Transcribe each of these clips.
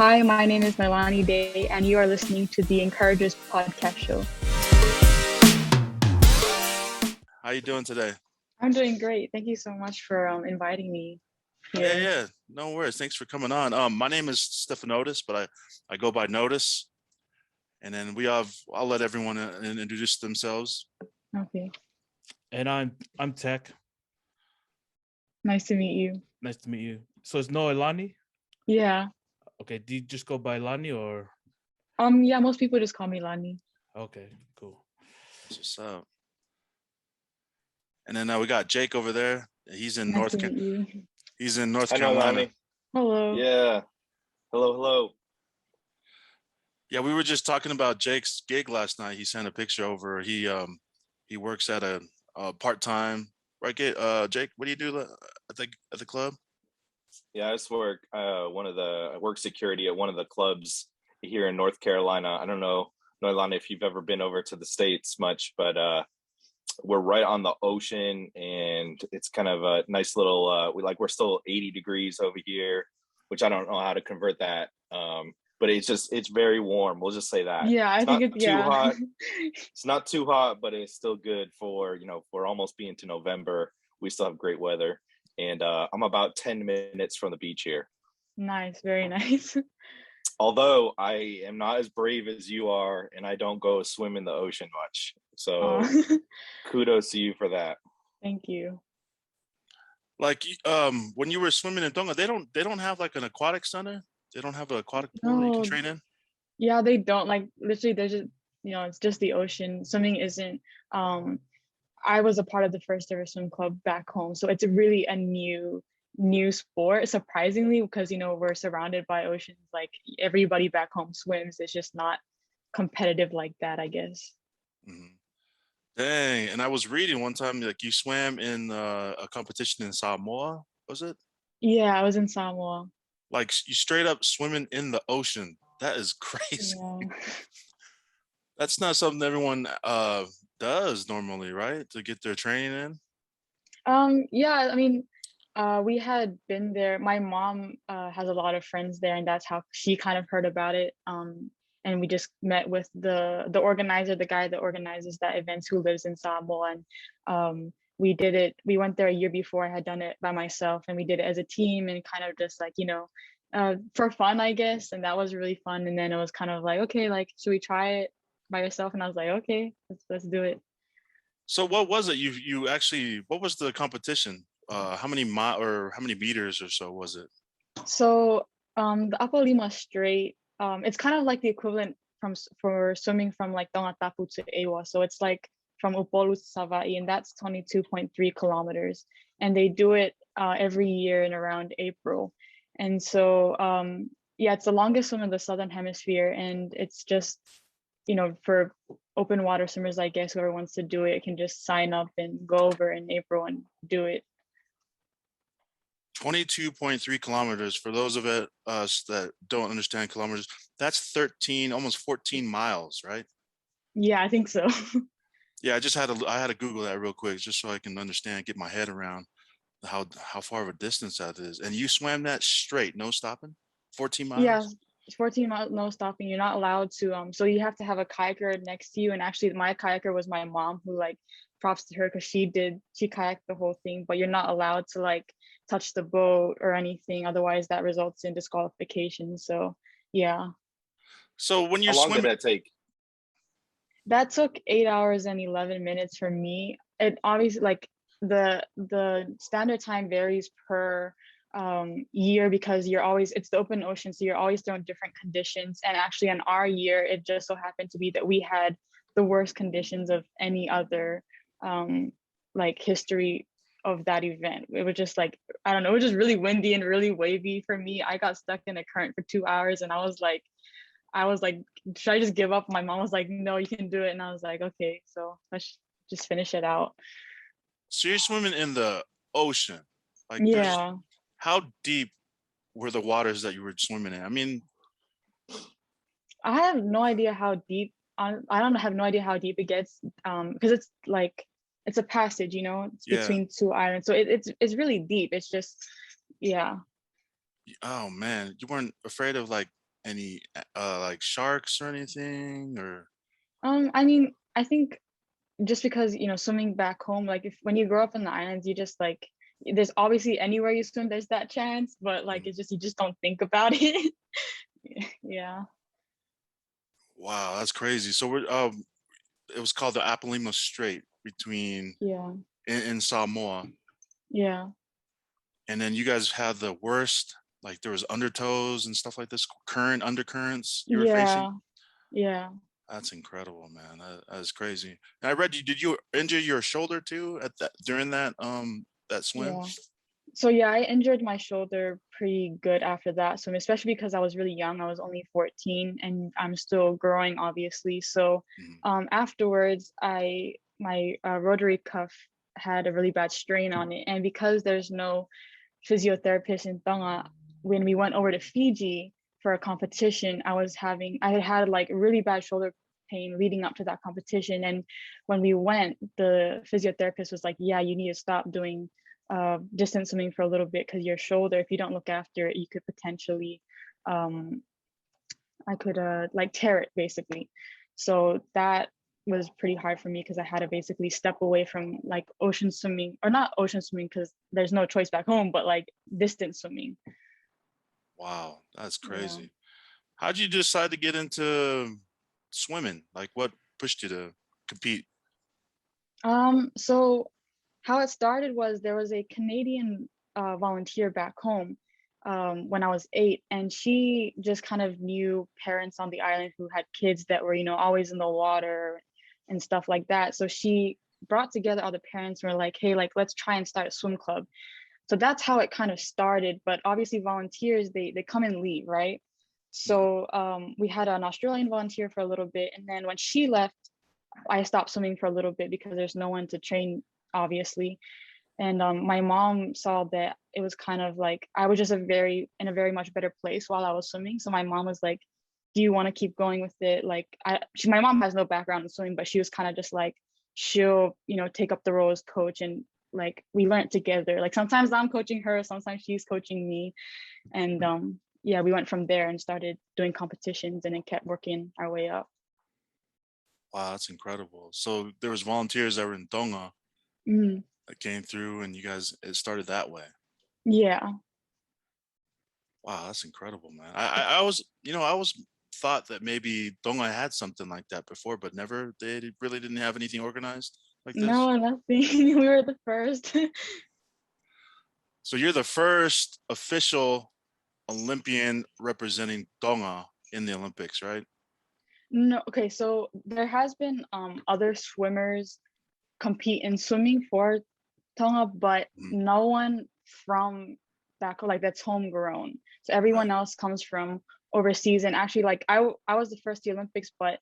Hi, my name is Noelani Day, and you are listening to the Encouragers podcast show. How you doing today? I'm doing great. Thank you so much for inviting me here. Yeah. No worries. Thanks for coming on. My name is Notis, but I go by Notis. And then I'll let everyone introduce themselves. Okay. And I'm Tech. Nice to meet you. Nice to meet you. So it's Noelani? Yeah. Okay. Do you just go by Lani or? Yeah, most people just call me Lani. Okay, cool. What's up? And then we got Jake over there. He's in Nice to meet you. He's in North Carolina. Hello. Yeah. Hello. Yeah, we were just talking about Jake's gig last night. He sent a picture over. He works at a part-time, right? Jake, what do you do at the club? Yeah, I just work I work security at one of the clubs here in North Carolina. I don't know, Noelani, if you've ever been over to the States much, but we're right on the ocean, and it's kind of a nice little we're still 80 degrees over here, which I don't know how to convert that. But it's very warm. We'll just say that. Yeah, I think it's too hot. It's not too hot, but it's still good for, for almost being to November. We still have great weather. And I'm about 10 minutes from the beach here. Nice, very nice. Although I am not as brave as you are, and I don't go swim in the ocean much. So kudos to you for that. Thank you. Like when you were swimming in Tonga, they don't have like an aquatic center? They don't have an aquatic pool that you can train in? Yeah, they don't. Like literally there's just, it's just the ocean. Swimming isn't I was a part of the first ever swim club back home. So it's really a new sport, surprisingly, because we're surrounded by oceans. Like everybody back home swims. It's just not competitive like that, I guess. Mm-hmm. Dang. And I was reading one time, like you swam in a competition in Samoa, was it? Yeah, I was in Samoa. Like you straight up swimming in the ocean. That is crazy. Yeah. That's not something everyone does normally, right? To get their training in. Yeah, I mean, we had been there. My mom has a lot of friends there, and that's how she kind of heard about it. And we just met with the organizer, the guy that organizes that event, who lives in Samoa, and we did it. We went there a year before. I had done it by myself, and we did it as a team and kind of just like for fun, I guess. And that was really fun. And then it was kind of like, okay, like should we try it by yourself? And I was like, okay, let's do it. So what was it? You actually, what was the competition? How many meters or so was it? So the Upper Lima Strait, it's kind of like the equivalent for swimming from like Tonga to Ewa. So it's like from Upolu to Savaii, and that's 22.3 kilometers. And they do it every year in around April. And so yeah, it's the longest swim in the Southern Hemisphere, and it's just for open water swimmers, I guess, whoever wants to do it can just sign up and go over in April and do it. 22.3 kilometers. For those of us that don't understand kilometers, that's 13, almost 14 miles, right? Yeah, I think so. Yeah, I had to Google that real quick just so I can understand, get my head around how far of a distance that is. And you swam that straight, no stopping? 14 miles? Yeah, 14 miles, no stopping. You're not allowed to so you have to have a kayaker next to you. And actually my kayaker was my mom, who, like, props to her, because she kayaked the whole thing, but you're not allowed to like touch the boat or anything, otherwise that results in disqualification. So yeah. So when you're How long swimming, did that take? That took 8 hours and 11 minutes for me. It obviously, like, the standard time varies per year, because it's the open ocean, so you're always thrown different conditions. And actually in our year, it just so happened to be that we had the worst conditions of any other like history of that event. It was just like, I don't know, it was just really windy and really wavy for me. I got stuck in a current for 2 hours, and I was like, should I just give up? My mom was like, no, you can do it. And I was like, okay, so let's just finish it out. so you're swimming in the ocean. Like, Yeah. How deep were the waters that you were swimming in? I mean, I have no idea how deep. I don't have no idea how deep it gets, because it's like, it's a passage, it's between two islands, so it's really deep. It's just, yeah. Oh man, you weren't afraid of like any like sharks or anything, or? I mean, I think just because, swimming back home, like if when you grow up in the islands, you just like there's obviously anywhere you swim, there's that chance, but like it's just you just don't think about it. Yeah. Wow, that's crazy. So it was called the Apalima Strait between Yeah. in Samoa, Yeah. and then you guys had the worst, like there was undertows and stuff like this, current undercurrents you were facing. Yeah. Yeah. That's incredible, man. That is crazy. And I read you. Did you injure your shoulder too at that during that swim? Yeah. So yeah, I injured my shoulder pretty good after that. So especially because I was really young, I was only 14 and I'm still growing, obviously. So Mhm. afterwards, my rotary cuff had a really bad strain on it, and because there's no physiotherapist in Tonga, when we went over to Fiji for a competition, I had like really bad shoulder pain leading up to that competition. And when we went, the physiotherapist was like, yeah, you need to stop doing distance swimming for a little bit because your shoulder, if you don't look after it, you could potentially, I could like tear it basically. So that was pretty hard for me because I had to basically step away from like ocean swimming, or not ocean swimming because there's no choice back home, but like distance swimming. Wow, that's Yeah. crazy. How'd you decide to get into swimming? Like, what pushed you to compete? So how it started was there was a Canadian volunteer back home when I was 8, and she just kind of knew parents on the island who had kids that were, always in the water and stuff like that. So she brought together all the parents and were like, hey, like let's try and start a swim club. So that's how it kind of started. But obviously volunteers, they come and leave, right? Mhm. So we had an Australian volunteer for a little bit, and then when she left, I stopped swimming for a little bit because there's no one to train, obviously. And my mom saw that it was kind of like I was just in a very much better place while I was swimming. So my mom was like, "Do you want to keep going with it?" Like, my mom has no background in swimming, but she was kind of just like, she'll take up the role as coach, and like we learned together. Like sometimes I'm coaching her, sometimes she's coaching me, and yeah, we went from there and started doing competitions, and then kept working our way up. Wow, that's incredible. So there was volunteers that were in Tonga Mm, that came through, and you guys it started that way. yeah. Wow, that's incredible, man. I was, I was thought that maybe Tonga had something like that before, but never. Really didn't have anything organized like this. No, nothing. We were the first. So you're the first official Olympian representing Tonga in the Olympics, right? No, okay, so there has been other swimmers compete in swimming for Tonga, but Mhm. no one from back like that's homegrown. So Right. everyone else comes from overseas. And actually, like I was the first to the Olympics, but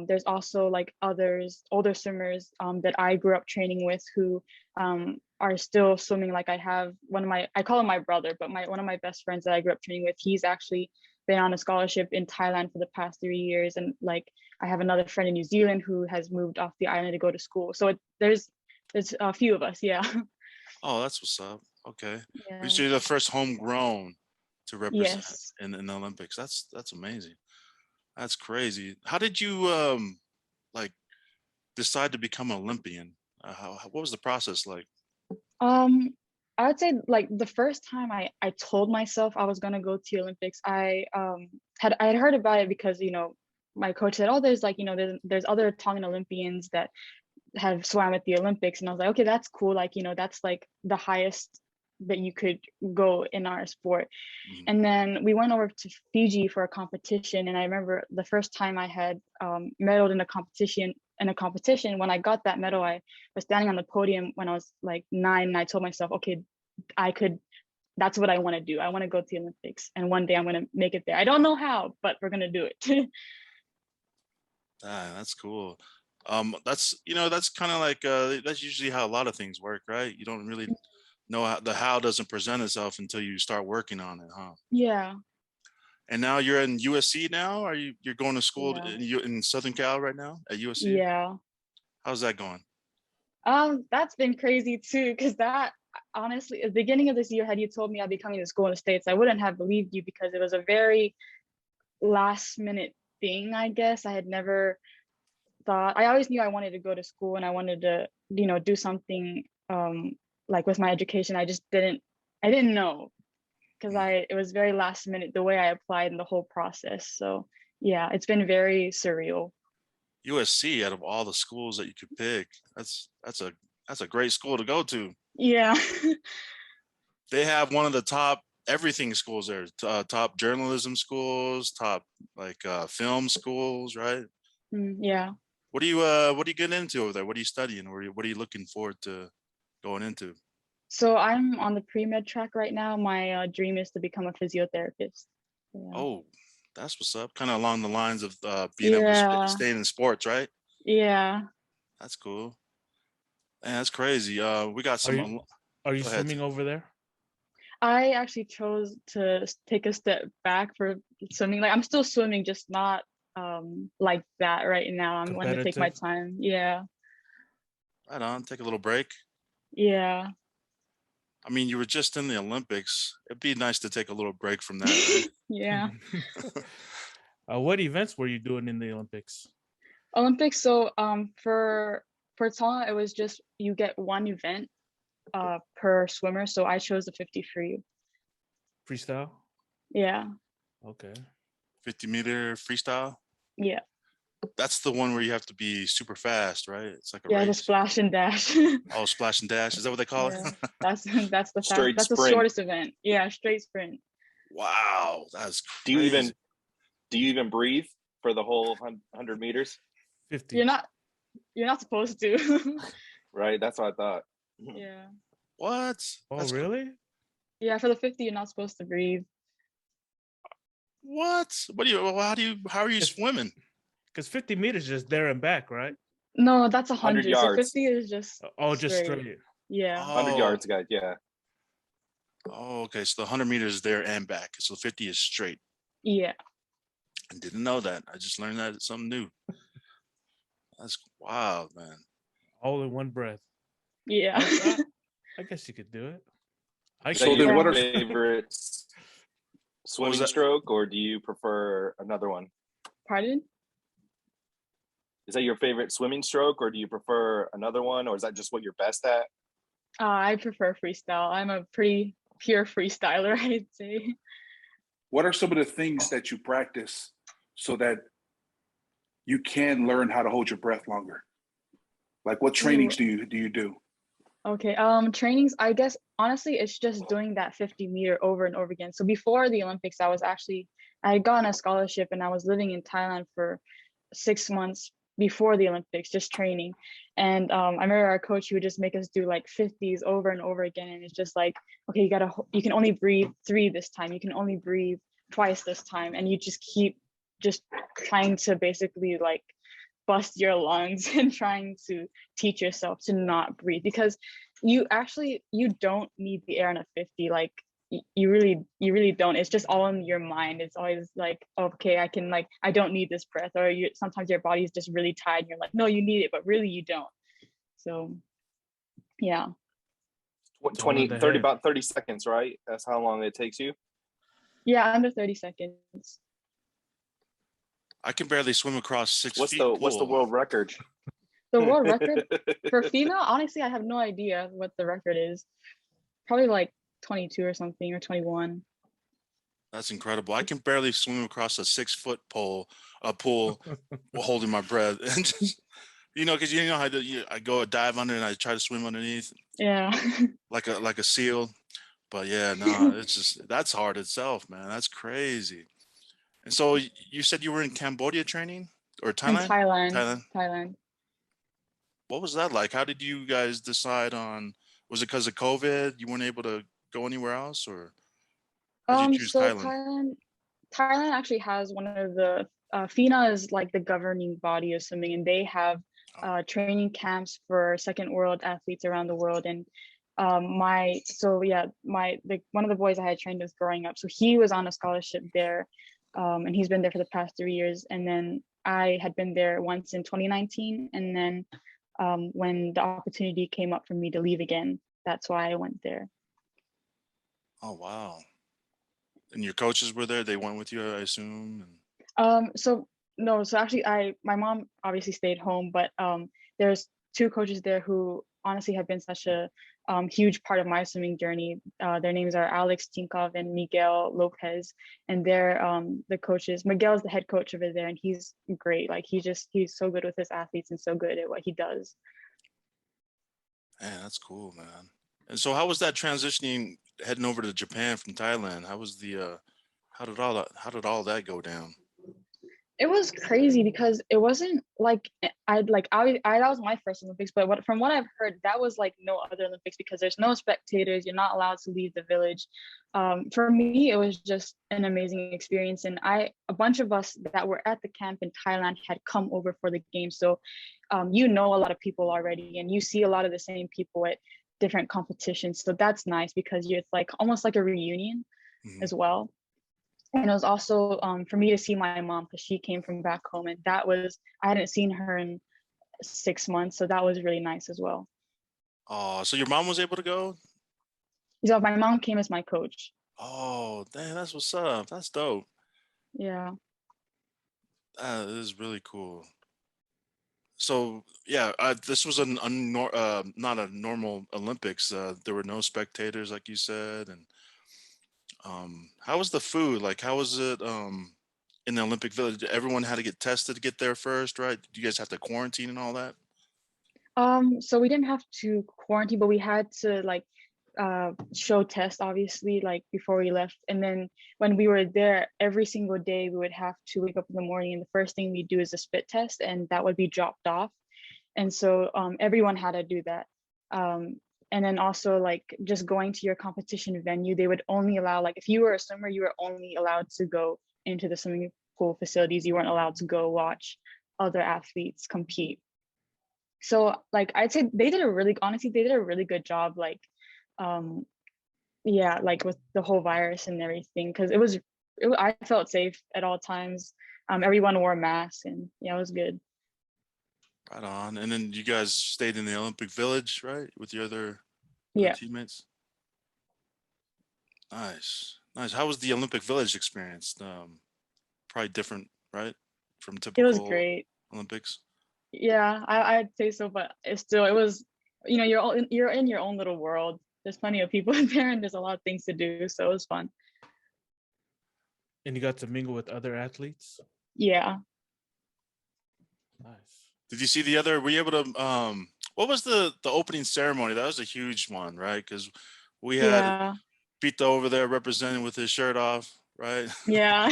there's also like others, older swimmers that I grew up training with who are still swimming. Like I have I call him my brother, but one of my best friends that I grew up training with, he's actually been on a scholarship in Thailand for the past 3 years. And like I have another friend in New Zealand who has moved off the island to go to school. So there's a few of us, yeah. Oh, that's what's up. Okay. Yeah. So you're the first homegrown to represent Yes. in the Olympics. That's amazing. That's crazy. How did you like decide to become an Olympian? What was the process like? Um, I would say like the first time I told myself I was gonna go to the Olympics, I had heard about it because my coach said, oh, there's like there's other Tongan Olympians that have swam at the Olympics, and I was like, okay, that's cool. Like that's like the highest that you could go in our sport. Mhm. And then we went over to Fiji for a competition, and I remember the first time I had medaled in a competition. When I got that medal, I was standing on the podium when I was like 9, and I told myself, okay, I could. That's what I want to do. I want to go to the Olympics, and one day I'm going to make it there. I don't know how, but we're going to do it. Ah, that's cool. That's kind of like that's usually how a lot of things work, right? You don't really know the how doesn't present itself until you start working on it, huh? Yeah, And now you're in USC now? You're going to school yeah, in Southern Cal right now at USC? yeah. How's that going? That's been crazy too, because that honestly, at the beginning of this year, had you told me I'd be coming to school in the States, I wouldn't have believed you because it was a very last minute thing, I guess. I had never thought, I always knew I wanted to go to school and I wanted to, do something like with my education. I didn't know, because it was very last minute the way I applied and the whole process. So yeah, it's been very surreal. USC, out of all the schools that you could pick, that's a great school to go to. Yeah. They have one of the top everything schools there, top journalism schools, top like film schools, right? Yeah. What do you getting into over there? What are you studying? What are you looking forward to going into? So I'm on the pre-med track right now. My dream is to become a physiotherapist. Yeah. Oh, that's what's up. Kind of along the lines of being able to Yeah. stay in sports, right? Yeah. That's cool. Man, that's crazy. We got Are some. you, are you Go ahead. swimming over there? I actually chose to take a step back for swimming. Like I'm still swimming, just not like that right now. I'm going to take my Competitive? time. Yeah. Right on. Take a little break. Yeah. I mean, you were just in the Olympics. It'd be nice to take a little break from that, right? Yeah. What events were you doing in the Olympics? Olympics. So for Tonga, it was just you get one event per swimmer. So I chose the 50 free. Freestyle? Yeah. Okay. 50-meter freestyle. Yeah. That's the one where you have to be super fast, right? It's like a Yeah, the race. splash and dash. Oh, splash and dash. Is that what they call Yeah. it? That's the Straight that's the sprint. shortest event. Yeah, straight sprint. Wow, that's Do crazy. you even breathe for the whole 100 meters? 50. You're not supposed to. Right, that's what I thought. Yeah. What? Oh, That's really? Yeah, for the 50, you're not supposed to breathe. what? What do you? How are you It's- swimming? Because 50 meters just there and back, right? No, that's 100 100. So yards. 50 is just Oh, just straight. straight. Yeah. 100 yards, guys. Yeah. Oh, okay. So the 100 meters is there and back. So 50 is straight. Yeah. I didn't know that. I just learned that it's something new. That's wild, man. All in one breath. Yeah. I guess you could do it. I Is that So can't. then what your are- favorite swimming that? stroke, or do you prefer another one? Pardon? Is that your favorite swimming stroke, or do you prefer another one, or is that just what you're best at? I prefer freestyle. I'm a pretty pure freestyler, I'd say. What are some of the things that you practice so that you can learn how to hold your breath longer? Like what trainings do you do? Okay, trainings, I guess honestly it's just doing that 50-meter over and over again. So before the Olympics, I had gotten a scholarship and I was living in Thailand for 6 months before the Olympics, just training. And I remember our coach, he would just make us do like 50s over and over again. And it's just like, okay, you can only breathe 3 this time. You can only breathe twice this time. And you just keep just trying to basically like bust your lungs and trying to teach yourself to not breathe, because you don't need the air in a 50. Like you really don't. It's just all in your mind. It's always like, okay, I don't need this breath. Or sometimes your body's just really tired and you're like, no, you need it, but really you don't. So yeah. 20, the 30, head. about 30 seconds, right? That's how long it takes you. Yeah, under 30 seconds. I can barely swim across 6 What's feet. the pool. world record? The world record for female, honestly, I have no idea what the record is. Probably like 22 or something, or 21. That's incredible. I can barely swim across a 6-foot pool while holding my breath. And just, because you know how I go dive under and I try to swim underneath Yeah. like a seal. But yeah, no, it's just, that's hard itself, man. That's crazy. And so you said you were in Cambodia training or In Thailand? Thailand. What was that like? How did you guys decide on, was it because of COVID? You weren't able to go anywhere else, or how did you choose So Thailand? Thailand actually has one of the FINA is like the governing body of swimming, and they have training camps for second world athletes around the world. And one of the boys I had trained with growing up, so he was on a scholarship there, and he's been there for the past 3 years. And then I had been there once in 2019, and then when the opportunity came up for me to leave again, that's why I went there. Oh, wow. And your coaches were there? They went with you, I assume? So no, so actually my mom obviously stayed home, but there's two coaches there who honestly have been such a huge part of my swimming journey. Their names are Alex Tinkov and Miguel Lopez, and they're the coaches. Miguel's the head coach over there, and he's great. Like he's so good with his athletes and so good at what he does. Man, that's cool, man. And so how was that transitioning heading over to Japan from Thailand? How was the how did all that go down? It was crazy because it wasn't like that was my first Olympics, but from what I've heard, that was like no other Olympics because there's no spectators. You're not allowed to leave the village. For me, it was just an amazing experience, and a bunch of us that were at the camp in Thailand had come over for the game, so you know a lot of people already, and you see a lot of the same people at different competitions. So that's nice because it's like almost like a reunion as well. And it was also for me to see my mom because she came from back home, and I hadn't seen her in 6 months, so that was really nice as well. Oh, so your mom was able to go? So my mom came as my coach. Oh, damn, that's what's up. That's dope. Yeah. That is really cool. So yeah, this was not a normal Olympics. There were no spectators, like you said, and how was the food? Like, how was it in the Olympic Village? Everyone had to get tested to get there first, right? Did you guys have to quarantine and all that? So we didn't have to quarantine, but we had to like show tests obviously like before we left. And then when we were there, every single day we would have to wake up in the morning, and the first thing we do is a spit test, and that would be dropped off. And so everyone had to do that. And then also like just going to your competition venue, they would only allow, like if you were a swimmer, you were only allowed to go into the swimming pool facilities. You weren't allowed to go watch other athletes compete. So like I'd say they did a really good job, like yeah, like with the whole virus and everything, because I felt safe at all times. Everyone wore masks, and yeah, it was good. Right on. And then you guys stayed in the Olympic Village, right, with your other Yeah, teammates? Nice, nice. How was the Olympic Village experience? Probably different, right, from it was typical great. Olympics. Yeah, I'd say so, but it was, you're in your own little world. There's plenty of people in there, and there's a lot of things to do, so it was fun. And you got to mingle with other athletes? Yeah. Nice. Did you see the other? Were you able to? What was the opening ceremony? That was a huge one, right? Because we had Yeah. Pito over there representing with his shirt off, right? Yeah.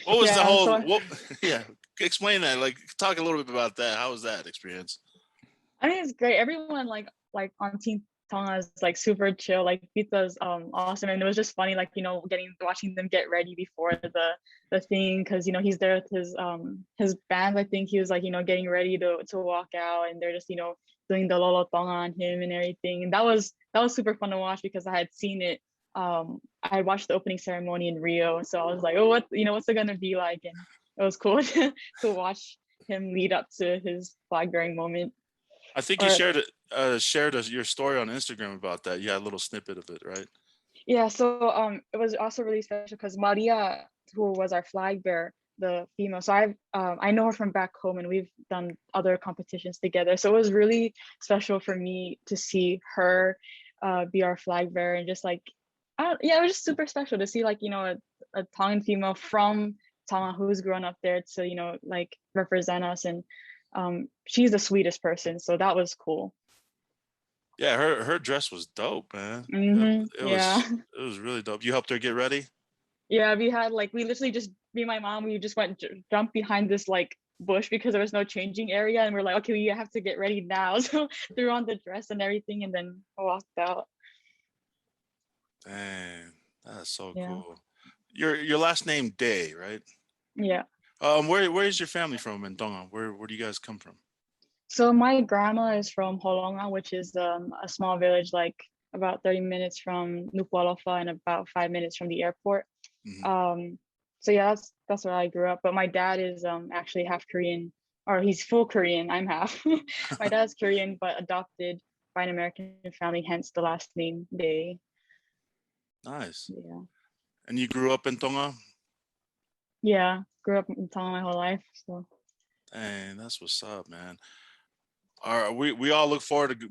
What was the Yeah, whole? so What? Yeah, explain that. Like, talk a little bit about that. How was that experience? I mean, it's great. Everyone like on Team Tonga is like super chill. Like Pizza's awesome, and it was just funny, like watching them get ready before the thing, because he's there with his band. I think he was like getting ready to walk out, and they're just doing the Lolo Tonga on him and everything. And that was super fun to watch because I had seen it. I watched the opening ceremony in Rio, so I was like, oh, what's it gonna be like? And it was cool to watch him lead up to his flag bearing moment. I think you shared your story on Instagram about that. You had a little snippet of it, right? Yeah, so it was also really special because Maria, who was our flag bearer, the female, so I know her from back home, and we've done other competitions together. So it was really special for me to see her be our flag bearer, and just like, it was just super special to see like a Tongan female from Tonga who's grown up there to like represent us. And she's the sweetest person, so that was cool. Yeah, her dress was dope, man. It Yeah. was really dope. You helped her get ready? Yeah, we literally just, me and my mom, we just went jump behind this like bush because there was no changing area, and we're like, okay, we have to get ready now. So threw on the dress and everything, and then walked out. Dang, that's so Yeah. cool. Your last name Day, right? Yeah. Where is your family from in Tonga? Where do you guys come from? So my grandma is from Holonga, which is a small village like about 30 minutes from Nuku'alofa and about 5 minutes from the airport. So yeah, that's where I grew up. But my dad is actually half Korean, or he's full Korean. I'm half. My dad's Korean, but adopted by an American family, hence the last name Day. Nice. Yeah. And you grew up in Tonga? Yeah. grew up in Tonga my whole life. So Dang, that's what's up, man. We all look forward to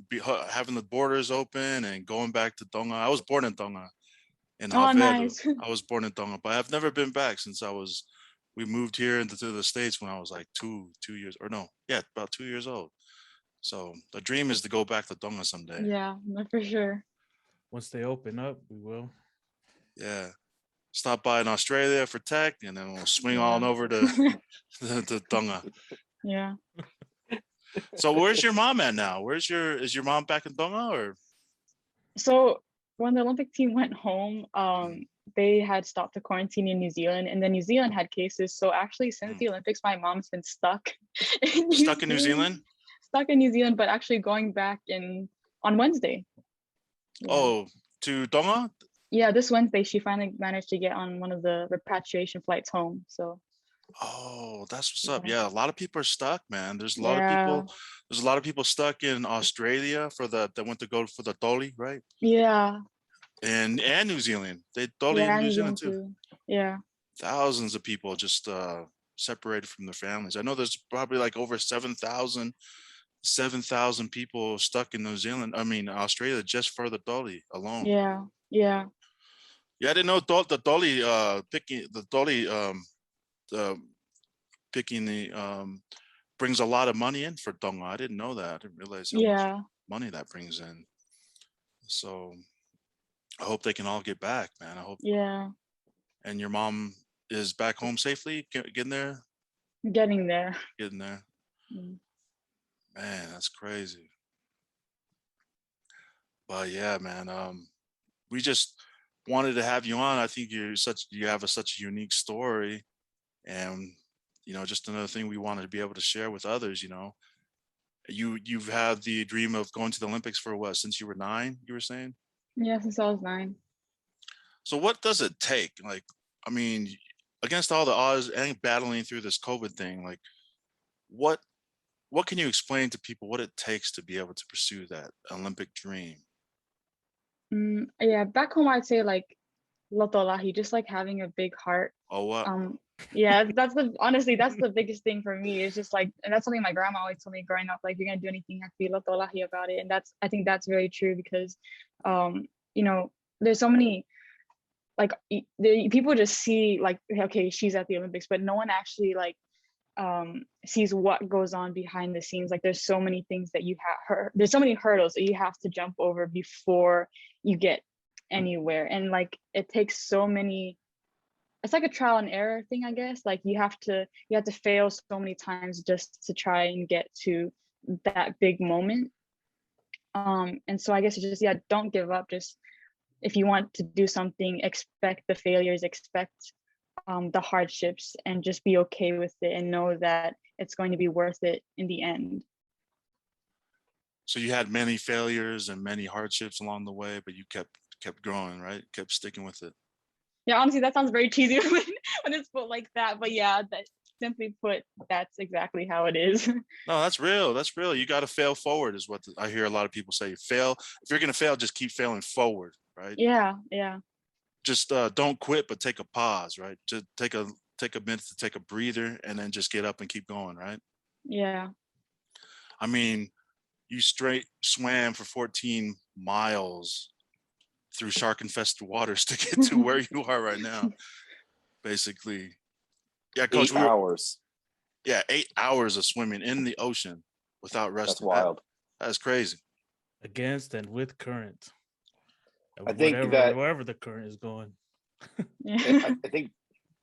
having the borders open and going back to Tonga. I was born in Tonga, in oh, Aveiro. nice. I was born in Tonga, but I've never been back since we moved here into the States when I was like 2 years, or no, yeah, about 2 years old. So the dream is to go back to Tonga someday. Yeah, no, for sure. Once they open up, we will. Yeah. Stop by in Australia for tech, and then we'll swing on Yeah. over to Tonga. Yeah. So where's your mom at now? Is your mom back in Tonga, or? So when the Olympic team went home, they had stopped the quarantine in New Zealand, and then New Zealand had cases. So actually, since the Olympics, my mom's been stuck in New Zealand? Stuck in New Zealand, but actually going back on Wednesday. Yeah. Oh, to Tonga? Yeah, this Wednesday she finally managed to get on one of the repatriation flights home. So Oh, that's what's up. Yeah, a lot of people are stuck, man. There's a lot yeah. of people stuck in Australia that went to go for the Toli, right? Yeah. And New Zealand. They Toli Yeah, in New Zealand too. Yeah. Thousands of people just separated from their families. I know there's probably like over 7,000 people stuck in Australia just for the Toli alone. Yeah. Yeah. Yeah, I didn't know the Toli picking brings a lot of money in for Tonga. I didn't know that. I didn't realize how much money that brings in. So I hope they can all get back, man. I hope. Yeah. And your mom is back home safely, getting there? Getting there. Getting there. Man, that's crazy. But yeah, man, we just wanted to have you on. I think you have such a unique story, and just another thing we wanted to be able to share with others. You've had the dream of going to the Olympics for what, since you were 9, you were saying? Yeah, since I was 9. So what does it take? Like, against all the odds and battling through this COVID thing, like what can you explain to people what it takes to be able to pursue that Olympic dream? Yeah, back home I'd say like loto, lahi, just like having a big heart. Oh, what? Yeah, honestly that's the biggest thing for me. It's just like, and that's something my grandma always told me growing up, like, you're gonna do anything, you have to be loto, lahi about it. And I think that's very true, because there's so many, like, people just see like, okay, she's at the Olympics, but no one actually like sees what goes on behind the scenes. Like, there's so many things that there's so many hurdles that you have to jump over before you get anywhere. And like, it takes so many, it's like a trial and error thing, I guess. Like, you have to fail so many times just to try and get to that big moment. And so I guess it's just, yeah, don't give up. Just, if you want to do something, expect the failures, expect the hardships, and just be okay with it, and know that it's going to be worth it in the end. So you had many failures and many hardships along the way, but you kept growing, right? Kept sticking with it. Yeah, honestly, that sounds very cheesy when it's put like that, but yeah, that simply put, that's exactly how it is. No, that's real. That's real. You got to fail forward, is what I hear a lot of people say. Fail. If you're gonna fail, just keep failing forward, right? Yeah. Just don't quit, but take a pause, right? Just take a minute to take a breather, and then just get up and keep going, right? Yeah. You straight swam for 14 miles through shark-infested waters to get to where you are right now, basically. Yeah, Coach. 8 hours. Yeah, 8 hours of swimming in the ocean without resting. That's wild. That's crazy. Against and with current. I think that wherever the current is going. Yeah. I think,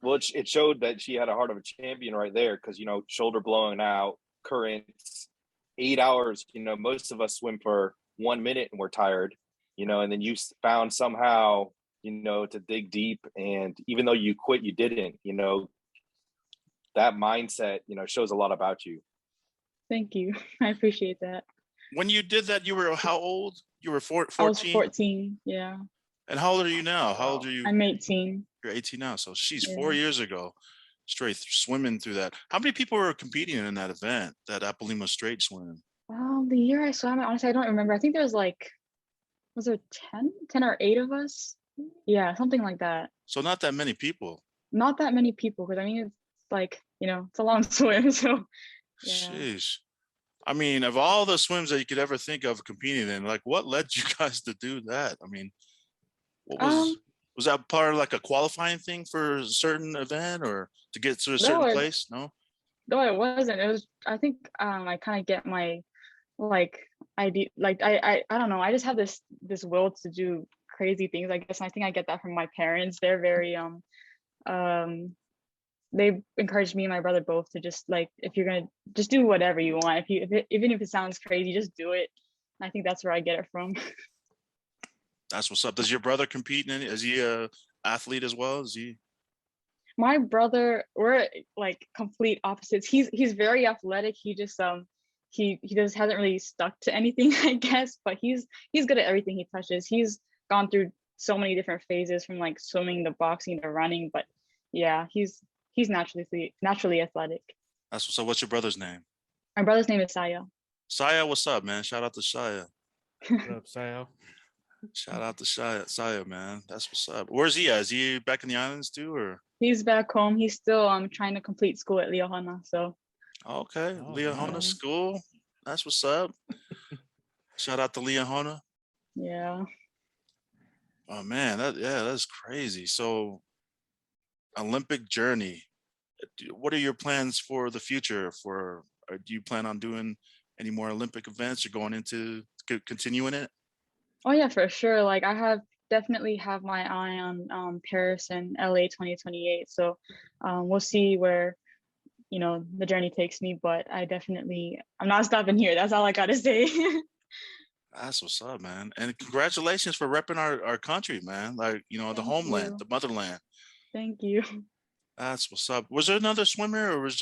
well, it showed that she had a heart of a champion right there, because shoulder blowing out, currents, 8 hours. Most of us swim for 1 minute and we're tired. And then you found somehow, to dig deep, and even though you quit, you didn't. That mindset, shows a lot about you. Thank you. I appreciate that. When you did that, you were how old? You were 14? I was 14, yeah. And how old are you now? How old are you? I'm 18. You're 18 now. So she's 4 years ago, straight swimming through that. How many people were competing in that event, that Apalima straight swim? The year I swam, honestly, I don't remember. I think there was like, was there 10 or 8 of us? Yeah, something like that. So not that many people. Not that many people, because like, you know, it's a long swim. So yeah. Sheesh. I mean, of all the swims that you could ever think of competing in, like what led you guys to do that? I mean, what was that part of like a qualifying thing for a certain event or to get to a certain place? No? No, it wasn't. It was, I think I kind of get my like idea, like I don't know. I just have this will to do crazy things, I guess. And I think I get that from my parents. They're very they encouraged me and my brother both to just like, if you're gonna just do whatever you want, even if it sounds crazy, just do it. And I think that's where I get it from. That's what's up. Does your brother compete in any? Is he a athlete as well? Is he? My brother, we're like complete opposites. He's very athletic. He just he just hasn't really stuck to anything, I guess, but he's good at everything he touches. He's gone through so many different phases, from like swimming to boxing to running, but yeah, he's naturally athletic. That's what's up. What's your brother's name? My brother's name is Saya. Saya, what's up, man? Shout out to Saya. What's up, Sal? Shout out to Saya, man. That's what's up. Where's he at? Is he back in the islands too, or? He's back home. He's still trying to complete school at Liahona. So Okay, Oh, Liahona nice. School. That's what's up. Shout out to Liahona. yeah. Oh man, that's crazy. So, Olympic journey. What are your plans for the future? Or do you plan on doing any more Olympic events or going into continuing it? Oh yeah, for sure. Like I definitely have my eye on Paris and LA 2028. So we'll see where, you know, the journey takes me, but I'm not stopping here. That's all I gotta say. That's what's up, man. And congratulations for repping our country, man. Like, you know, the Thank homeland, you. the motherland. Thank you. That's what's up. Was there another swimmer or was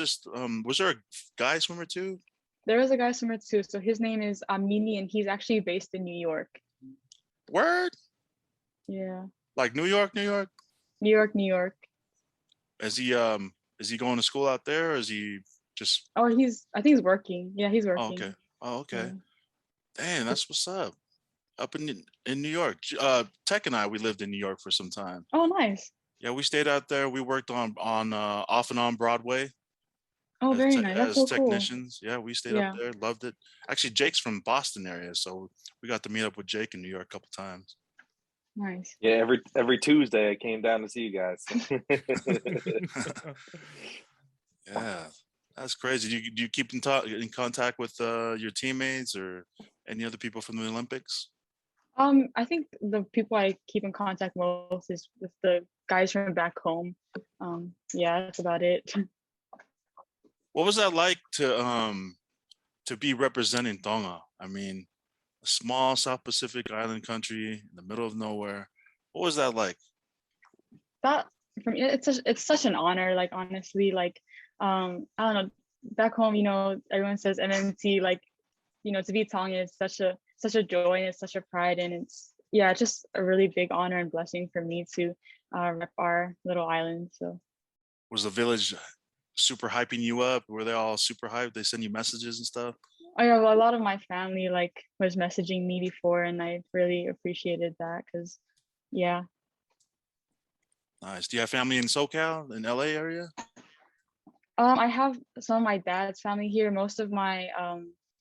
there a guy swimmer too? There is a guy swimmer too. So his name is Amini, and he's actually based in New York. Word? Yeah. Like New York, New York? New York, New York. Is he going to school out there or is he just Oh, I think he's working. Yeah, he's Oh, working. okay. Oh, okay. Yeah. Dang, that's what's up. Up in New York. Tech and I, we lived in New York for some time. Oh, nice. Yeah, we stayed out there. We worked on off and on Broadway Oh, very nice. That's as so cool. technicians. Yeah, we stayed Yeah. up there, loved it. Actually, Jake's from Boston area, so we got to meet up with Jake in New York a couple times. Nice. Yeah, every Tuesday I came down to see you guys. Yeah, that's crazy. Do you keep in contact with your teammates or any other people from the Olympics? I think the people I keep in contact most is with the guys from back home. Yeah, that's about it. What was that like to be representing Tonga? I mean, a small South Pacific island country in the middle of nowhere. What was that like? That for me, it's such an honor. Like honestly, like I don't know. Back home, you know, everyone says MMT. Like, you know, to be Tongan is such a joy and it's such a pride, and it's just a really big honor and blessing for me to rep our little island. So Was the village super hyping you up? Were they all super hyped? They send you messages and stuff? oh yeah, well, a lot of my family like was messaging me before, and I really appreciated that because yeah. Nice. Do you have family in SoCal, in LA area? I have some of my dad's family here. Most of my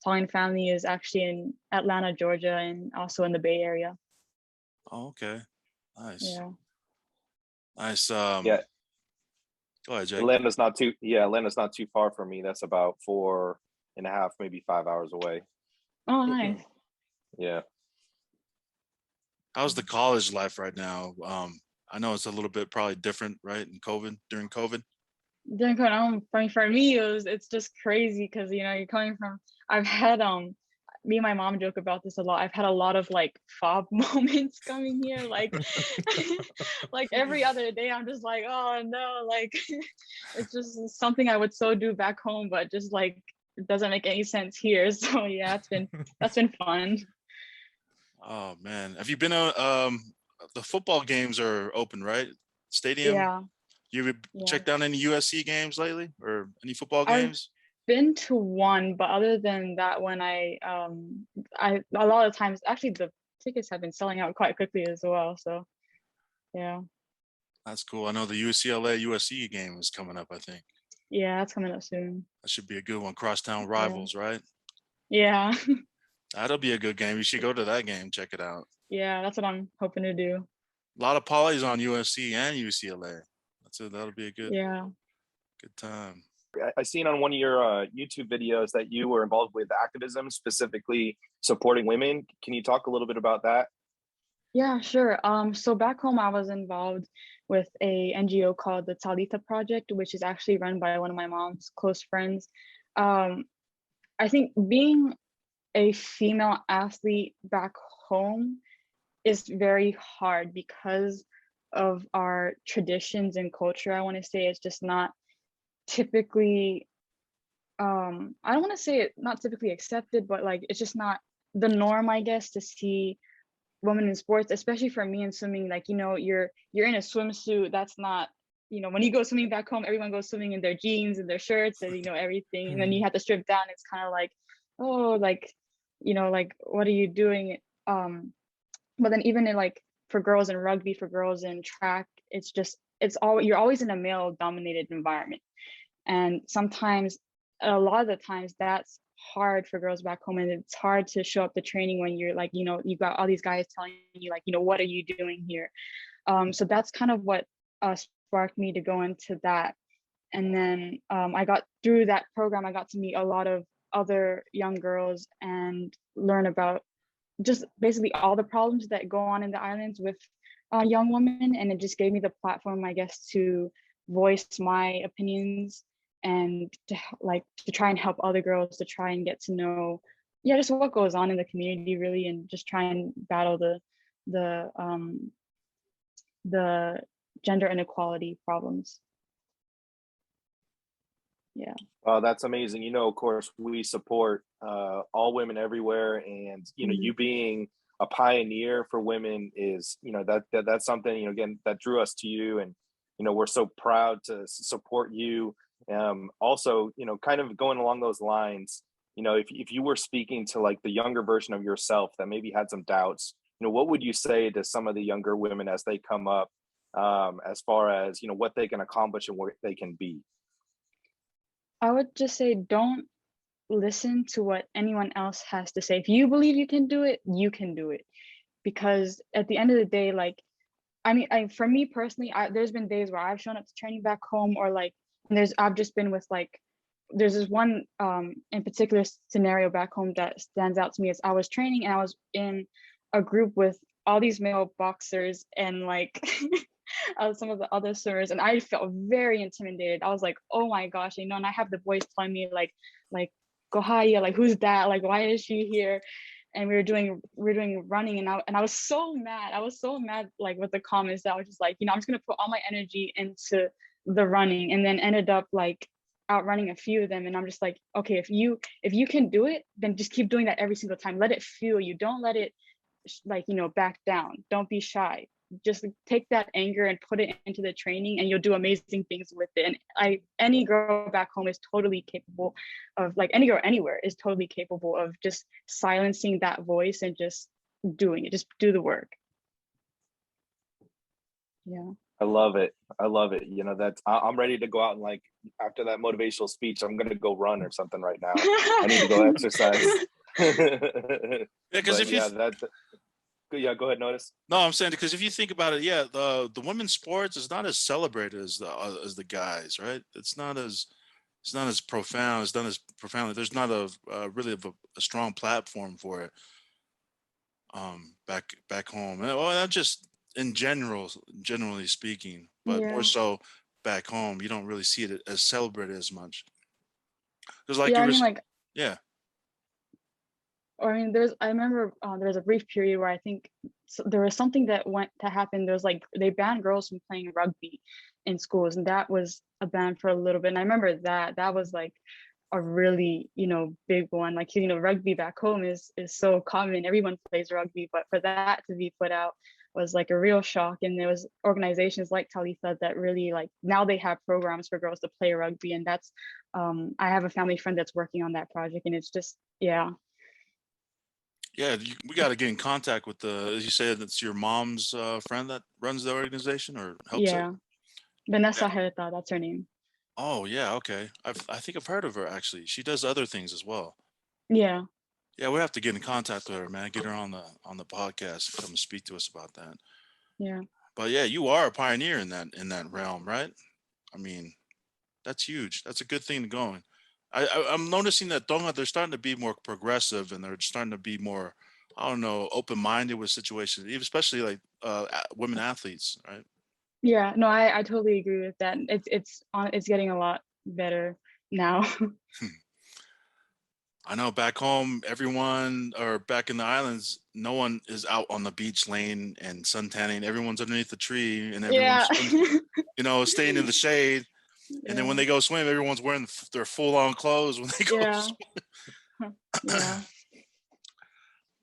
Tongan family is actually in Atlanta, Georgia, and also in the Bay Area. Oh, okay. Nice. Yeah. Nice. Yeah, Go ahead, Jake. Atlanta's not too far from me. That's about 4.5, maybe 5 hours away. Oh, nice. Yeah. How's the college life right now? I know it's a little bit probably different, right? During COVID. During COVID, for me, it's just crazy because you know you're coming from. I've had me and my mom joke about this a lot. I've had a lot of like fob moments coming here, like like every other day. I'm just like, oh no, like it's just something I would so do back home, but just like it doesn't make any sense here. So yeah, that's been fun. Oh man, have you been the football games are open, right? Stadium. Yeah. You checked out any USC games lately or any football I've games? been to one, but other than that, when I a lot of times actually the tickets have been selling out quite quickly as well. So yeah. That's cool. I know the UCLA USC game is coming up, I think. Yeah, that's coming up soon. That should be a good one. Crosstown rivals, right? Yeah. That'll be a good game. You should go to that game. Check it out. Yeah, that's what I'm hoping to do. A lot of polys on USC and UCLA. That'll be a good time. I seen on one of your YouTube videos that you were involved with activism, specifically supporting women. Can you talk a little bit about that? Yeah, sure. So back home, I was involved with a NGO called the Talitha Project, which is actually run by one of my mom's close friends. I think being a female athlete back home is very hard because of our traditions and culture. I want to say it's just not typically, I don't want to say it not typically accepted, but like it's just not the norm, I guess, to see women in sports, especially for me in swimming. Like, you know, you're in a swimsuit. That's not, you know, when you go swimming back home, everyone goes swimming in their jeans and their shirts and, you know, everything. And then you have to strip down. It's kind of like, oh, like, you know, like, what are you doing? But then even in like for girls in rugby, for girls in track, it's just, you're always in a male dominated environment. And sometimes, a lot of the times, that's hard for girls back home, and it's hard to show up to training when you're like, you know, you've got all these guys telling you like, you know, what are you doing here? So that's kind of what sparked me to go into that. And then I got through that program, I got to meet a lot of other young girls and learn about just basically all the problems that go on in the islands with young women. And it just gave me the platform, I guess, to voice my opinions and to try and help other girls to try and get to know, yeah, just what goes on in the community really, and just try and battle the gender inequality problems. Yeah. That's amazing. You know, of course, we support all women everywhere, and you know, you being a pioneer for women is, you know, that's something, you know, again, that drew us to you, and you know, we're so proud to support you. Also, you know, kind of going along those lines, you know, if you were speaking to like the younger version of yourself that maybe had some doubts, you know, what would you say to some of the younger women as they come up, as far as, you know, what they can accomplish and where they can be? I would just say, don't listen to what anyone else has to say. If you believe you can do it, you can do it. Because at the end of the day, like, I mean, for me personally, there's been days where I've shown up to training back home, or like, I've just been with like, there's this one in particular scenario back home that stands out to me. Is I was training and I was in a group with all these male boxers and like some of the other swimmers, and I felt very intimidated. I was like, oh my gosh, you know, and I have the boys telling me like Gohaya, like, who's that? Like, why is she here? And we were doing running, and I was so mad. I was so mad, like, with the comments, that I was just like, you know, I'm just gonna put all my energy into the running, and then ended up like outrunning a few of them. And I'm just like, okay, if you can do it, then just keep doing that every single time. Let it fuel you. Don't let it like, you know, back down. Don't be shy. Just take that anger and put it into the training, and you'll do amazing things with it. And any girl back home is totally capable of, like, any girl anywhere is totally capable of just silencing that voice and just doing it. Just do the work. Yeah. I love it. I love it. You know, I'm ready to go out and, like, after that motivational speech, I'm going to go run or something right now. I need to go exercise. Yeah, because if you yeah, go ahead, Notis. No, I'm saying, because if you think about it, yeah, the women's sports is not as celebrated as the guys, right? It's not as profound. It's not as profoundly. There's not really a strong platform for it. Back home. Well, not just in generally speaking, but more so back home, you don't really see it as celebrated as much. Because, like, yeah. Or I mean, I remember there was a brief period where I think there was something that went to happen. There was like, they banned girls from playing rugby in schools, and that was a ban for a little bit. And I remember that was like a really, you know, big one. Like, you know, rugby back home is so common. Everyone plays rugby, but for that to be put out was like a real shock. And there was organizations like Talitha that really, like, now they have programs for girls to play rugby. And that's, I have a family friend that's working on that project, and it's just, yeah. Yeah, we got to get in contact with as you said, that's your mom's friend that runs the organization or helps it? Vanessa Herta, that's her name. Oh yeah, okay. I think I've heard of her actually. She does other things as well. Yeah. Yeah, we have to get in contact with her, man. Get her on the podcast. Come and speak to us about that. Yeah. But yeah, you are a pioneer in that realm, right? I mean, that's huge. That's a good thing going. I'm noticing that Tonga, they're starting to be more progressive and they're starting to be more, I don't know, open minded with situations, especially like women athletes, right? Yeah. No, I totally agree with that. It's getting a lot better now. I know back home, everyone, or back in the islands, no one is out on the beach laying and sun tanning. Everyone's underneath the tree and Yeah. everyone's, staying in the shade. And then when Yeah. they go swim, everyone's wearing their full on clothes when they go Yeah. swim. Yeah.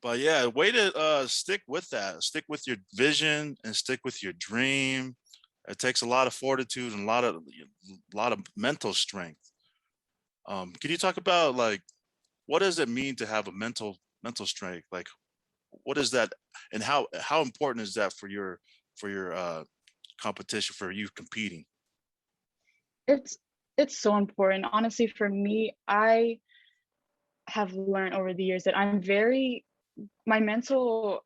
But yeah, way to stick with that. Stick with your vision and stick with your dream. It takes a lot of fortitude and a lot of mental strength. Can you talk about like what does it mean to have a mental strength? Like what is that, and how important is that for your competition, for you competing? It's it's so important. Honestly, for me, I have learned over the years that my mental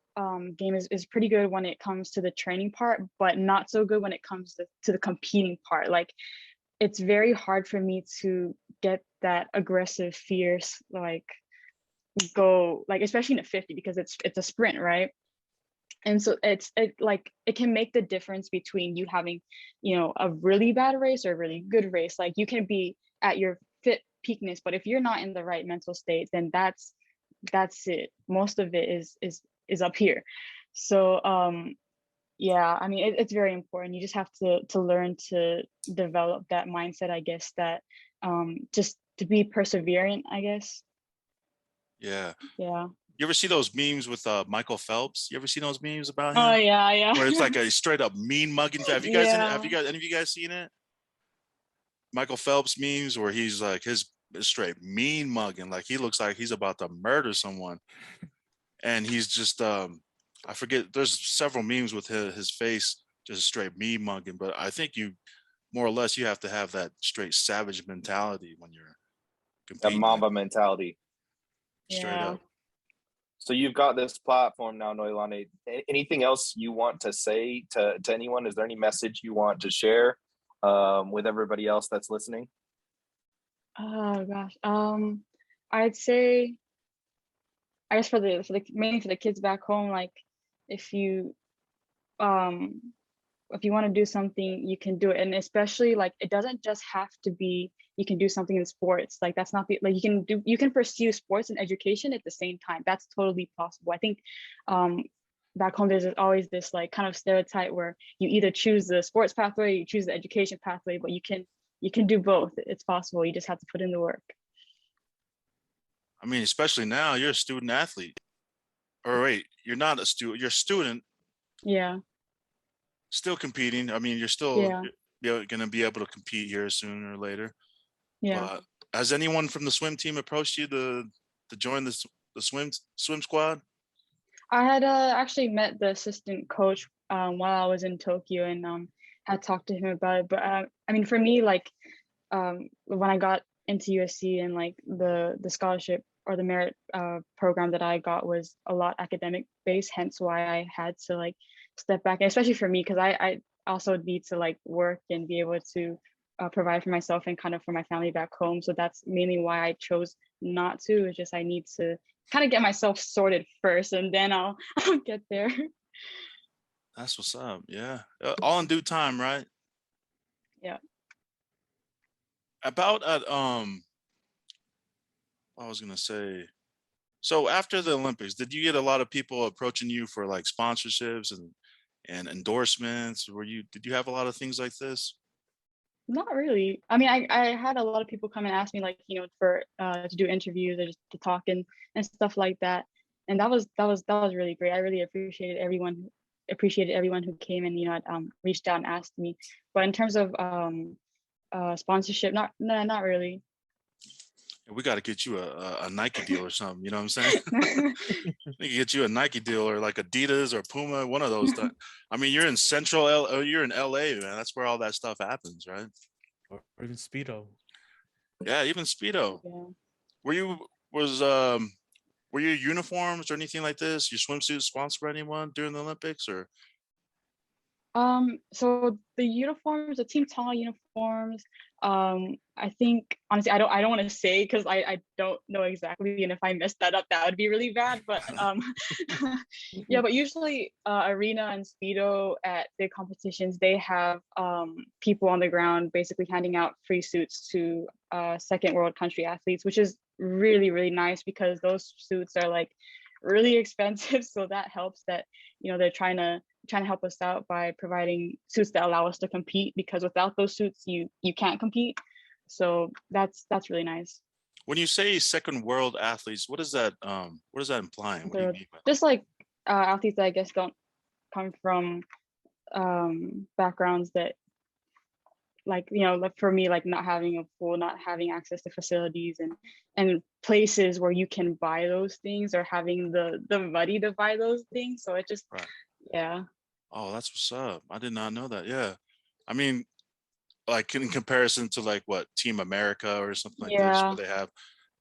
game is pretty good when it comes to the training part, but not so good when it comes to the competing part. Like it's very hard for me to get that aggressive, fierce, like go like especially in a 50 because it's a sprint, right? And so it can make the difference between you having, a really bad race or a really good race. Like you can be at your fit peakness, but if you're not in the right mental state, then that's it. Most of it is up here. So yeah, I mean it's very important. You just have to learn to develop that mindset, I guess, that just to be perseverant, I guess. Yeah. Yeah. You ever see those memes with Michael Phelps? You ever seen those memes about Oh him? yeah, yeah. Where it's like a straight up mean mugging. Have Yeah. you guys any of you guys seen it? Michael Phelps memes where he's like his straight mean mugging, like he looks like he's about to murder someone, and he's just I forget. There's several memes with his face just straight mean mugging, but I think you more or less you have to have that straight savage mentality when you're That competing. Mamba mentality. Straight Yeah. up. So you've got this platform now, Noelani. Anything else you want to say to anyone? Is there any message you want to share with everybody else that's listening? Oh gosh. I'd say, I guess for the mainly for the kids back home, like if you um if you want to do something, you can do it. And especially like it doesn't just have to be you can do something in sports. Like that's not the like you can pursue sports and education at the same time. That's totally possible. I think back home there's always this like kind of stereotype where you either choose the sports pathway, you choose the education pathway, but you can do both. It's possible. You just have to put in the work. I mean, especially now, you're a student athlete. Or wait, you're not a student. You're a student Yeah. still competing. I mean, Yeah. you're going to be able to compete here sooner or later. Yeah. But has anyone from the swim team approached you to join the swim squad? I had actually met the assistant coach while I was in Tokyo and had talked to him about it. But I mean, for me, like when I got into USC and like the scholarship or the merit program that I got was a lot academic based, hence why I had to like step back, and especially for me because I also need to like work and be able to provide for myself and kind of for my family back home. So that's mainly why I chose not to. It's just I need to kind of get myself sorted first, and then I'll get there. That's what's up. Yeah. All in due time, right? Yeah. About what I was gonna say. So after the Olympics, did you get a lot of people approaching you for like sponsorships and endorsements? Did you have a lot of things like this? Not really. I mean, I had a lot of people come and ask me like, for to do interviews or just to talk and stuff like that. And that was really great. I really appreciated everyone who came and reached out and asked me. But in terms of sponsorship, not really. We got to get you a Nike deal or something. You know what I'm saying? We can get you a Nike deal or like Adidas or Puma, one of those. I mean, you're in you're in LA, man. That's where all that stuff happens, right? or even speedo. Yeah, even speedo. Yeah. Were you were your uniforms or anything like this? Your swimsuit sponsored by anyone during the Olympics or? So the uniforms, the Team Tonga uniforms, I think honestly I don't want to say because I don't know exactly, and if I messed that up that would be really bad. But yeah, but usually arena and speedo at big competitions, they have people on the ground basically handing out free suits to second world country athletes, which is really, really nice because those suits are like really expensive. So that helps that, you know, they're trying to help us out by providing suits that allow us to compete, because without those suits you can't compete. So that's really nice. When you say second world athletes, what is that implying? What do you They're mean by that? just like athletes that I guess don't come from backgrounds that, like, you know, like for me, like not having a pool, not having access to facilities and places where you can buy those things, or having the money to buy those things. So it just, Right. yeah. Oh, that's what's up. I did not know that. Yeah. I mean, like in comparison to like what, Team America or something like this, Yeah. where they have,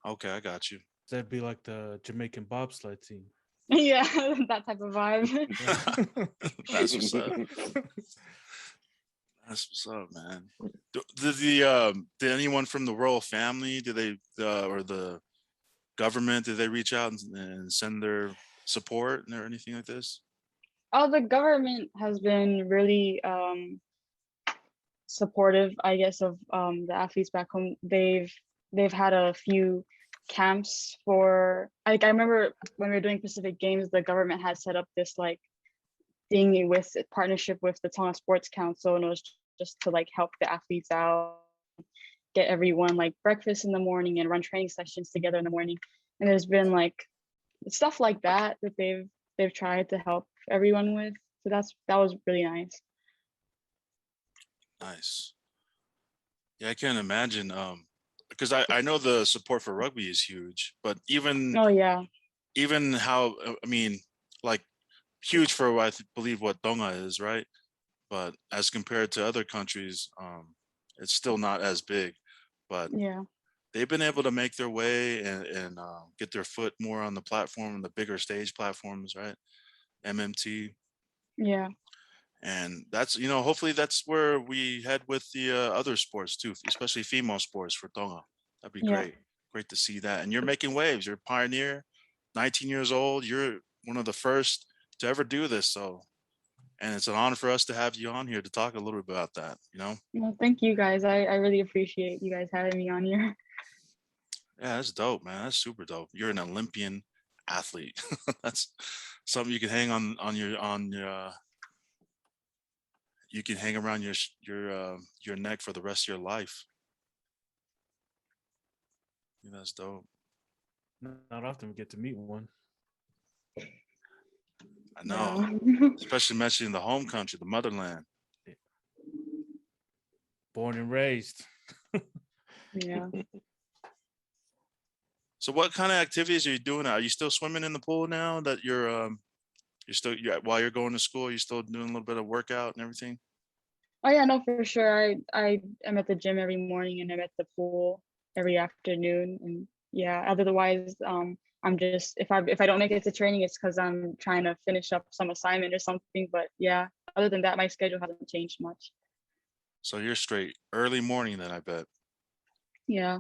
okay, I got you. That'd be like the Jamaican bobsled team. Yeah, that type of vibe. Yeah. That's what's up. That's what's up, man. Did anyone from the royal family, did they or the government, did they reach out and send their support or anything like this? Oh, the government has been really supportive, I guess, of the athletes back home. They've had a few camps for, like, I remember when we were doing Pacific Games, the government had set up this like thing with partnership with the Tonga Sports Council, and it was just to like help the athletes out, get everyone like breakfast in the morning and run training sessions together in the morning. And there's been like stuff like that that they've tried to help everyone with. So that was really nice. Nice. Yeah, I can't imagine. Because I know the support for rugby is huge, but Oh yeah. even how, I mean, like huge for believe what Tonga is, right? But as compared to other countries, it's still not as big. But Yeah. they've been able to make their way and get their foot more on the platform, the bigger stage platforms, right? MMT. Yeah. And that's, you know, hopefully that's where we head with the other sports too, especially female sports for Tonga. That'd be Yeah. great. Great to see that. And you're making waves. You're a pioneer, 19 years old. You're one of the first to ever do this. So, and it's an honor for us to have you on here to talk a little bit about that, you know? Well, thank you guys. I really appreciate you guys having me on here. Yeah, that's dope, man. That's super dope. You're an Olympian athlete. That's something you can hang on your you can hang around your neck for the rest of your life. Yeah, that's dope. Not often we get to meet one. I know, Yeah. especially mentioning the home country, the motherland. Born and raised. Yeah. So, what kind of activities are you doing? Are you still swimming in the pool now that while you're going to school? You're still doing a little bit of workout and everything? Oh yeah, no, for sure. I am at the gym every morning and I'm at the pool every afternoon. And yeah, otherwise, I'm just, if I don't make it to training, it's because I'm trying to finish up some assignment or something. But yeah, other than that, my schedule hasn't changed much. So you're straight early morning then, I bet. Yeah.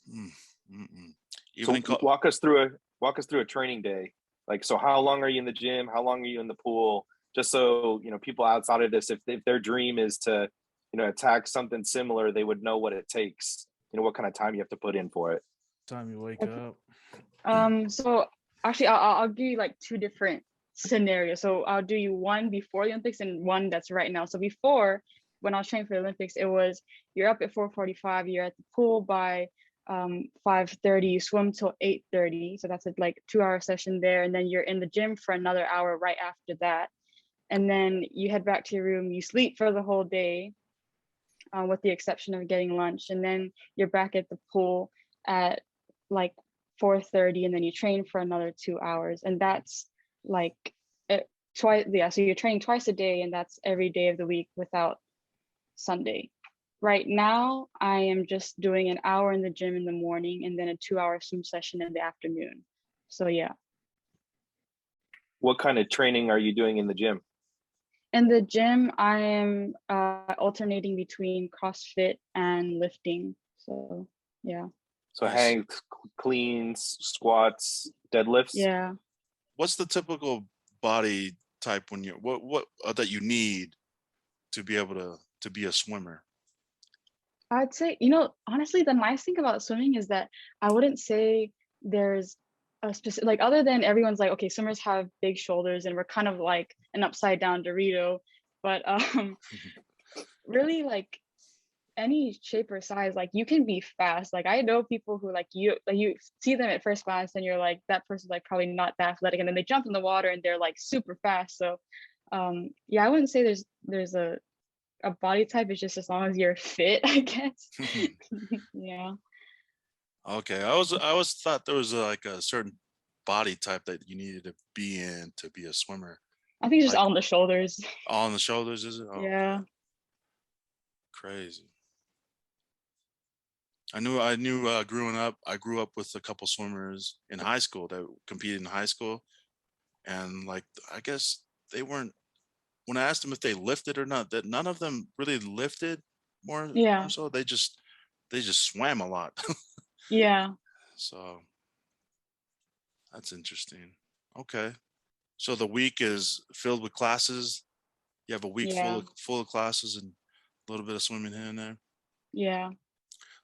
Mm, mm-mm. So Evening call. walk us through a training day. Like, so how long are you in the gym? How long are you in the pool? Just so, you know, people outside of this, if their dream is to, you know, attack something similar, they would know what it takes. You know, what kind of time you have to put in for it. Time you wake up. So actually, I'll give you like two different scenarios. So I'll do you one before the Olympics and one that's right now. So before, when I was training for the Olympics, it was you're up at 4:45, you're at the pool by 5:30, you swim till 8:30. So that's a like 2-hour session there. And then you're in the gym for another hour right after that. And then you head back to your room, you sleep for the whole day, with the exception of getting lunch. And then you're back at the pool at like 4:30, and then you train for another 2 hours. And that's like twice. Yeah, so you're training twice a day, and that's every day of the week without Sunday. Right now, I am just doing an hour in the gym in the morning and then a 2-hour swim session in the afternoon. So yeah. What kind of training are you doing in the gym? In the gym, I am alternating between CrossFit and lifting. So yeah. So Nice. hang, cleans, squats, deadlifts. Yeah. What's the typical body type when you're what that you need to be able to be a swimmer? I'd say, honestly, the nice thing about swimming is that I wouldn't say there's a specific, like, other than everyone's like, okay, swimmers have big shoulders and we're kind of like an upside down Dorito, but really, like, any shape or size, like, you can be fast. Like, I know people who you see them at first glance and you're like, that person's like probably not that athletic, and then they jump in the water and they're like super fast. So yeah, I wouldn't say there's a body type. Is just as long as you're fit, I guess. Yeah. Okay, I always thought there was like a certain body type that you needed to be in to be a swimmer. I think it's just Like on the shoulders. on the shoulders, is it? Oh, Yeah. okay. Crazy. I knew growing up, I grew up with a couple swimmers in high school that competed in high school. And like, I guess they weren't, when I asked them if they lifted or not, that none of them really lifted more Yeah. so. They just swam a lot. Yeah. So that's interesting. Okay. So the week is filled with classes. You have a week Yeah. full of classes and a little bit of swimming here and there. Yeah.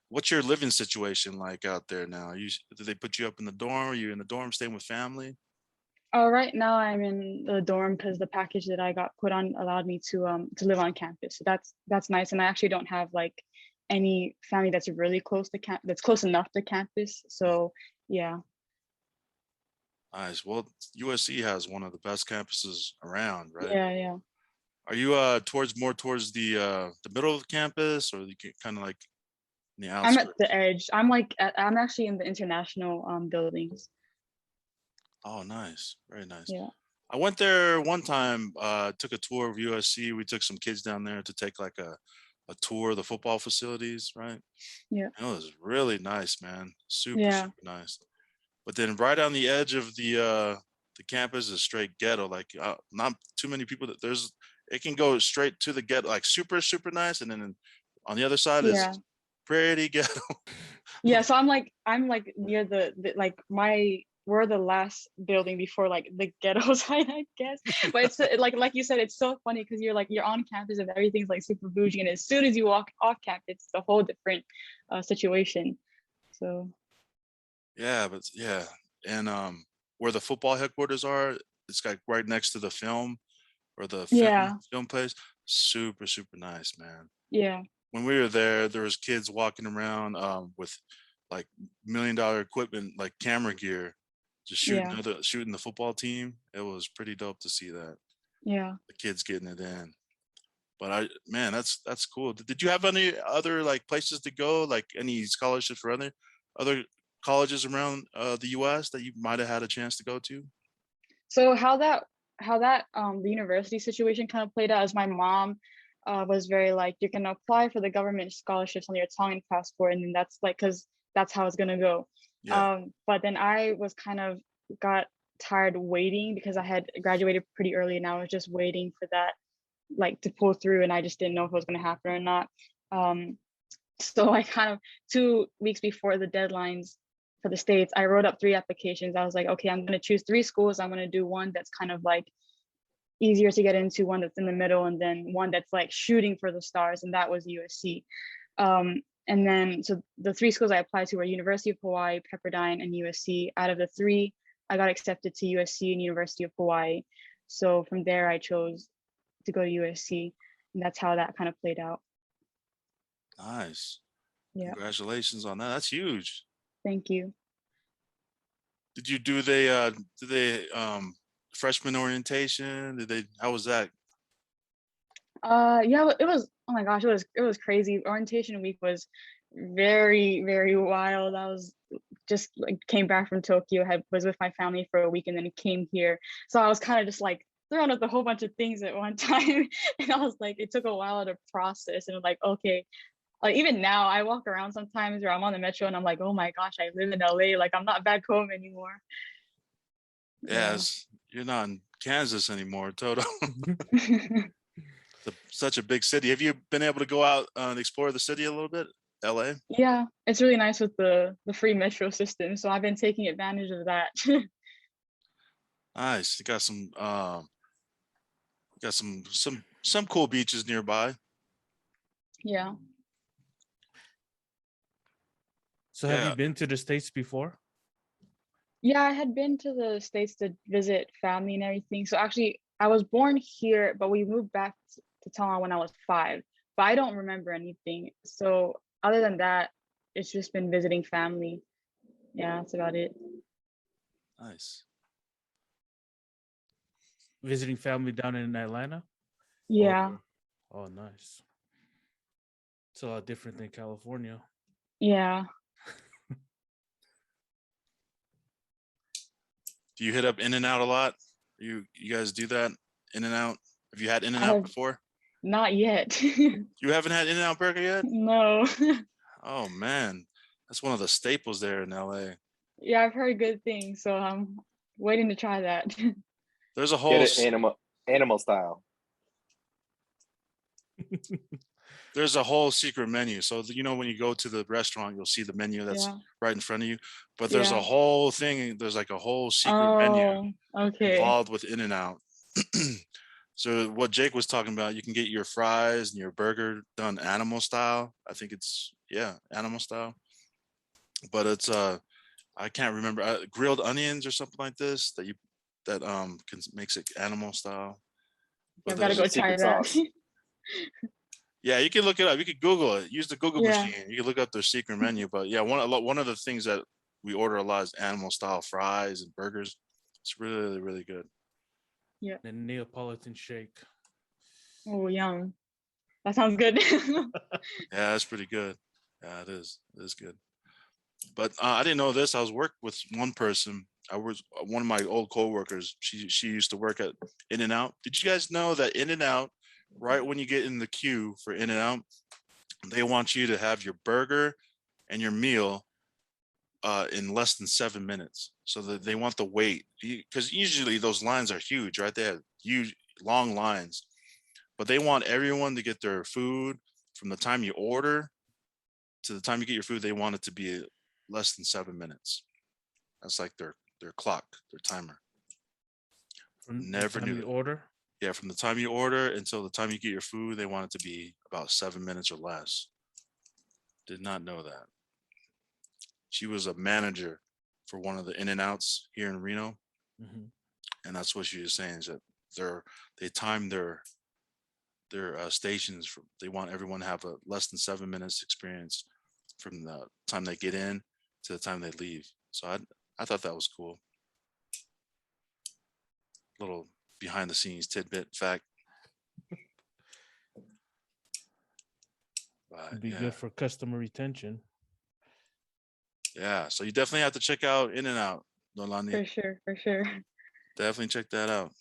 What's your living situation like out there now? Did they put you up in the dorm? Are you in the dorm staying with family? Right now I'm in the dorm because the package that I got put on allowed me to live on campus. So that's nice. And I actually don't have like any family that's really close to that's close enough to campus. So yeah. Nice. Well, USC has one of the best campuses around, right? Yeah, yeah. Are you more towards the middle of the campus, or you kind of like in the I'm at outskirts? the edge. I'm actually in the international buildings. Oh, nice. Very nice. Yeah. I went there one time, took a tour of USC. We took some kids down there to take like a tour of the football facilities, right? Yeah. And it was really nice, man. Super, Yeah. super nice. But then right on the edge of the campus is straight ghetto. Like not too many people it can go straight to the ghetto, like super, super nice. And then on the other side is Yeah. pretty ghetto. Yeah. So I'm like near the like we're the last building before like the ghetto side, I guess. But it's like you said, it's so funny because you're on campus and everything's like super bougie, and as soon as you walk off campus, it's a whole different situation. So Yeah, but yeah. And where the football headquarters are, it's like right next to the film or the yeah, film place. Super, super nice, man. yeah, When we were there was kids walking around with like $1 million equipment, like camera gear, just yeah, shooting the football team. It was pretty dope to see that. yeah. The kids getting it in. But man, that's cool. Did you have any other like places to go, like any scholarships for other colleges around the US that you might have had a chance to go to? So how that the university situation kind of played out is my mom was very like, you're gonna apply for the government scholarships on your Tongan passport, and then that's like, because that's how it's gonna go. Yeah. But then I was kind of got tired waiting because I had graduated pretty early and I was just waiting for that like to pull through, and I just didn't know if it was gonna happen or not. So I kind of 2 weeks before the deadlines for the States, I wrote up 3 applications. I was like, okay, I'm gonna choose 3 schools. I'm gonna do one that's kind of like easier to get into, one that's in the middle, and then one that's like shooting for the stars, and that was USC. And then so the 3 schools I applied to were University of Hawaii, Pepperdine, and USC. Out of the 3, I got accepted to USC and University of Hawaii. So from there, I chose to go to USC, and that's how that kind of played out. Nice. Yeah. Congratulations on that. That's huge. Thank you. Did you do freshman orientation? How was that? Yeah, it was, oh my gosh, it was crazy. Orientation week was very, very wild. I was just like came back from Tokyo, was with my family for a week, and then came here. So I was kind of just like thrown with a whole bunch of things at one time. And I was like, it took a while to process, and like, okay, Like even now, I walk around sometimes where I'm on the metro and I'm like, oh my gosh, I live in LA. Like I'm not back home anymore. Yeah, you're not in Kansas anymore, Toto. Such a big city. Have you been able to go out and explore the city a little bit? LA? Yeah, it's really nice with the free metro system. So I've been taking advantage of that. Nice. You got some cool beaches nearby. Yeah. So have you Yeah. been to the States before? Yeah, I had been to the States to visit family and everything. So actually, I was born here, but we moved back to Tonga when I was 5. But I don't remember anything. So other than that, it's just been visiting family. Yeah, that's about it. Nice. Visiting family down in Atlanta? Yeah, Oh, nice. It's a lot different than California. yeah. Do you hit up In-N-Out a lot? You guys do that? In-N-Out? Have you had I In-N-Out have before? not yet. You haven't had In-N-Out burger yet? No. Oh man, that's one of the staples there in LA. Yeah, I've heard good things, so I'm waiting to try that. There's a Get whole it animal style. secret menu. So you know when you go to the restaurant, you'll see the menu that's Yeah. right in front of you. But there's a Yeah. whole thing. There's like a whole secret menu Oh, okay. involved with In-N-Out. So what Jake was talking about, you can get your fries and your burger done animal style. I think it's animal style. But it's I can't remember grilled onions or something like this that makes it animal style. But I've got to there's go Secret try that. sauce. yeah, you can look it up. You could Google it. Use the Google Yeah. machine. You can look up their secret menu. But yeah, one of the things that we order a lot is animal style fries and burgers. It's really really good. And Neapolitan shake. Oh, yum. That sounds good. Yeah, that's pretty good. Yeah, it is. It is good. But I didn't know this. I was working with one person. I was one of my old coworkers. She used to work at In-N-Out. Did you guys know that In-N-Out, right when you get in the queue for In-N-Out, they want you to have your burger and your meal in less than 7 minutes. So that they want the wait, because usually those lines are huge, right? They have huge long lines, but they want everyone to get their food from the time you order to the time you get your food. They want it to be less than 7 minutes. That's like their clock, their timer. From Never the time knew you that. order. Yeah, from the time you order until the time you get your food, they want it to be about 7 minutes or less. Did not know that. She was a manager for one of the In-N-Outs here in Reno, Mhm. and that's what she was saying is that they time their stations. They want everyone to have a less than 7 minutes experience from the time they get in to the time they leave. So I thought that was cool. Little behind the scenes tidbit fact. It'd be good for customer retention. Yeah, so you definitely have to check out In-N-Out, Noelani. For sure, for sure. Definitely check that out.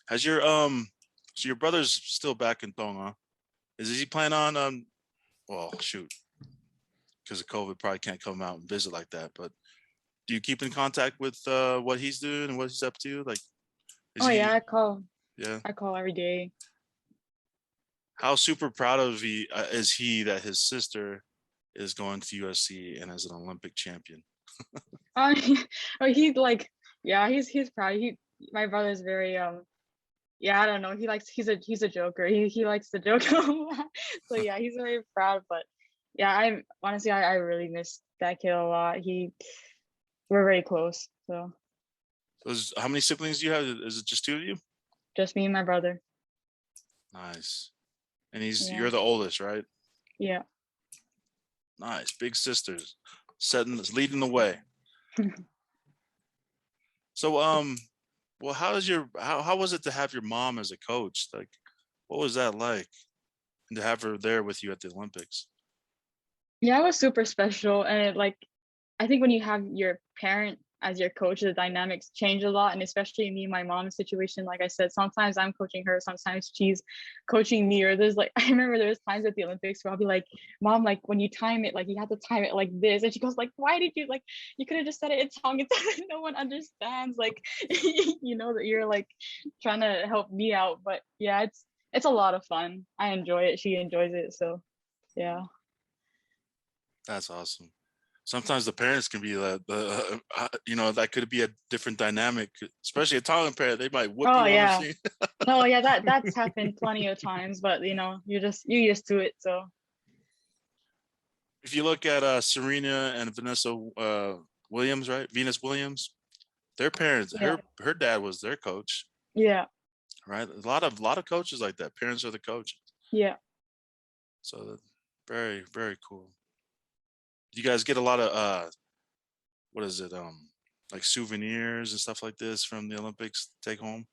Has your so your brother's still back in Tonga? Is he planning on well shoot, because of COVID probably can't come out and visit like that, but do you keep in contact with what he's doing and what he's up to? Like Yeah, I call. Yeah. I call every day. How super proud of is he that his sister is going to USC and is an Olympic champion? Oh, he's like, yeah, he's proud. My brother's very yeah, I don't know. He's a joker. He likes to joke a lot. So yeah, he's very proud. But yeah, I'm honestly I really miss that kid a lot. We're very close. So How many siblings do you have? Is it just 2 of you? just me and my brother. Nice. And Yeah. you're the oldest, right? Yeah. Nice. Big sisters leading the way. So well, how was it to have your mom as a coach? Like, what was that like? And to have her there with you at the Olympics? Yeah, it was super special. And I think when you have your parent as your coach, the dynamics change a lot. And especially me and my mom's situation, like I said, sometimes I'm coaching her, sometimes she's coaching me. Or there's like, I remember there's times at the Olympics where I'll be like, Mom, like when you time it, like you have to time it like this. And she goes like, why did you, like, you could have just said it in Tongan. No one understands, like, you know, that you're like trying to help me out. But yeah, it's a lot of fun. I enjoy it. She enjoys it. So yeah. That's awesome. Sometimes the parents can be you know, that could be a different dynamic, especially a Tongan parent. They might whoop Oh you on the yeah. scene. No, yeah, that's happened plenty of times, but you know, you're used to it. So If you look at Serena and Vanessa Williams, right? Venus Williams, their parents, yeah, her dad was their coach, yeah, right? A lot of coaches like that. Parents are the coaches. yeah. So very, very cool. You guys get a lot of what is it? Like souvenirs and stuff like this from the Olympics to take home.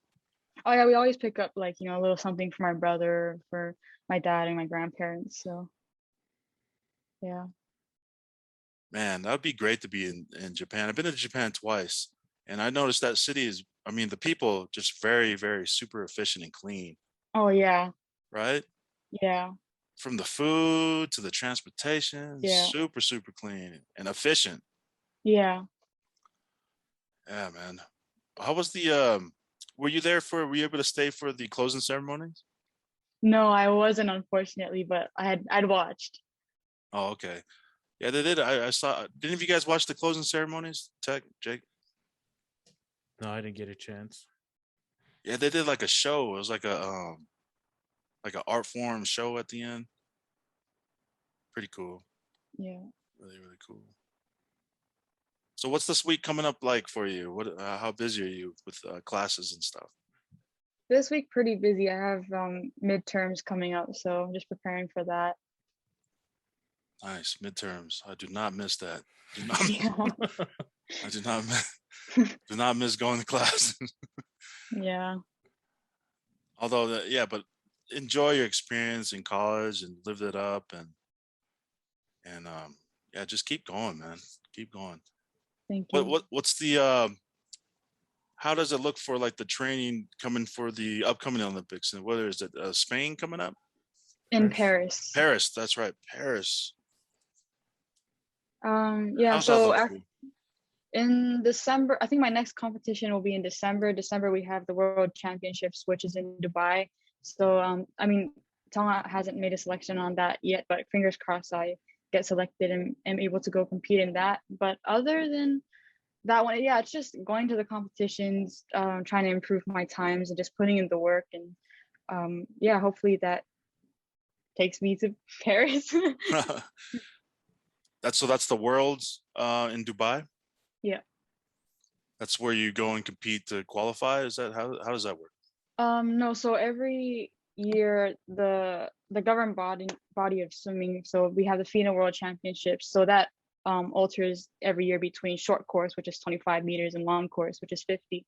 Oh yeah, we always pick up like, you know, a little something for my brother, for my dad and my grandparents. So yeah. Man, that would be great to be in Japan. I've been to Japan twice, and I noticed that city is, I mean, the people just very, very super efficient and clean, Oh yeah, right? yeah, From the food to the transportation, yeah, super, super clean and efficient. yeah. Yeah, man. How was the were you there for, were you able to stay for the closing ceremonies? No, I wasn't, unfortunately, but I'd watched. Oh, okay. Yeah, they did. I saw, didn't you guys watch the closing ceremonies, Tech, Jake? No, I didn't get a chance. Yeah, they did like a show. It was like an art form show at the end. Pretty cool. Yeah. Really, really cool. So what's this week coming up like for you? What how busy are you with classes and stuff? This week pretty busy. I have midterms coming up, so just preparing for that. Nice. Midterms. I do not miss that. Do not Yeah. I do not miss, do not miss going to class. Yeah. Although yeah, but enjoy your experience in college and live it up, and yeah, just keep going, man. Keep going. Thank you. What's the how does it look for like the training coming for the upcoming Olympics? And whether is it Spain coming up? In Paris. Paris. Paris, that's right, Paris. Yeah, How's that so look for you? in December, I think my next competition will be in December. December, we have the World Championships, which is in Dubai. So, I mean, Tonga hasn't made a selection on that yet, but fingers crossed I get selected and am able to go compete in that. But other than that one, yeah, it's just going to the competitions, trying to improve my times and just putting in the work. And yeah, hopefully that takes me to Paris. That's the worlds in Dubai. Yeah. That's where you go and compete to qualify. Is that how does that work? No, so every year the governing body of swimming, so we have the FINA World Championships, so that alters every year between short course, which is 25 meters, and long course, which is 50.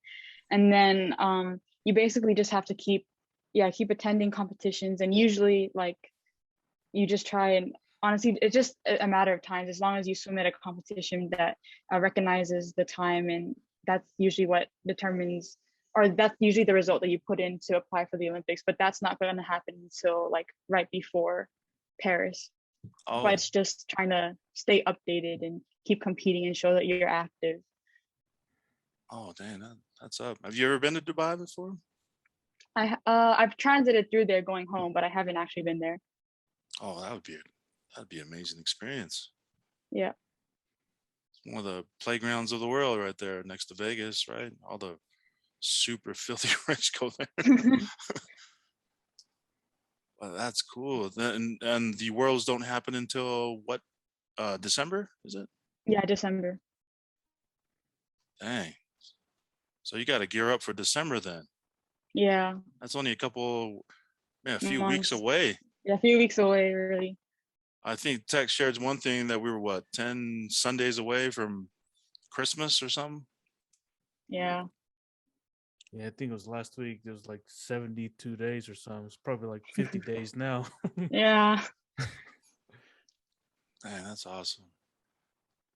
And then you basically just have to keep attending competitions, and usually like you just try, and honestly it's just a matter of time, as long as you swim at a competition that recognizes the time, and that's usually what determines, or that's usually the result that you put in to apply for the Olympics. But that's not going to happen until like right before Paris. Oh, But it's just trying to stay updated and keep competing and show that you're active. oh, dang, that's up. Have you ever been to Dubai before? I've transited through there going home, but I haven't actually been there. Oh, that'd be an amazing experience. Yeah. It's one of the playgrounds of the world right there next to Vegas, right? All the super filthy rich go there. Well, that's cool. And the worlds don't happen until what? December, is it? Yeah, December. Dang. So you got to gear up for December then. Yeah. That's only a few weeks Months. away. Yeah, a few weeks away, really. I think Tech shared one thing that we were 10 Sundays away from Christmas or something. Yeah. Yeah, I think it was last week. There was like 72 days or something. It's probably like 50 days now. Yeah. Man, that's awesome.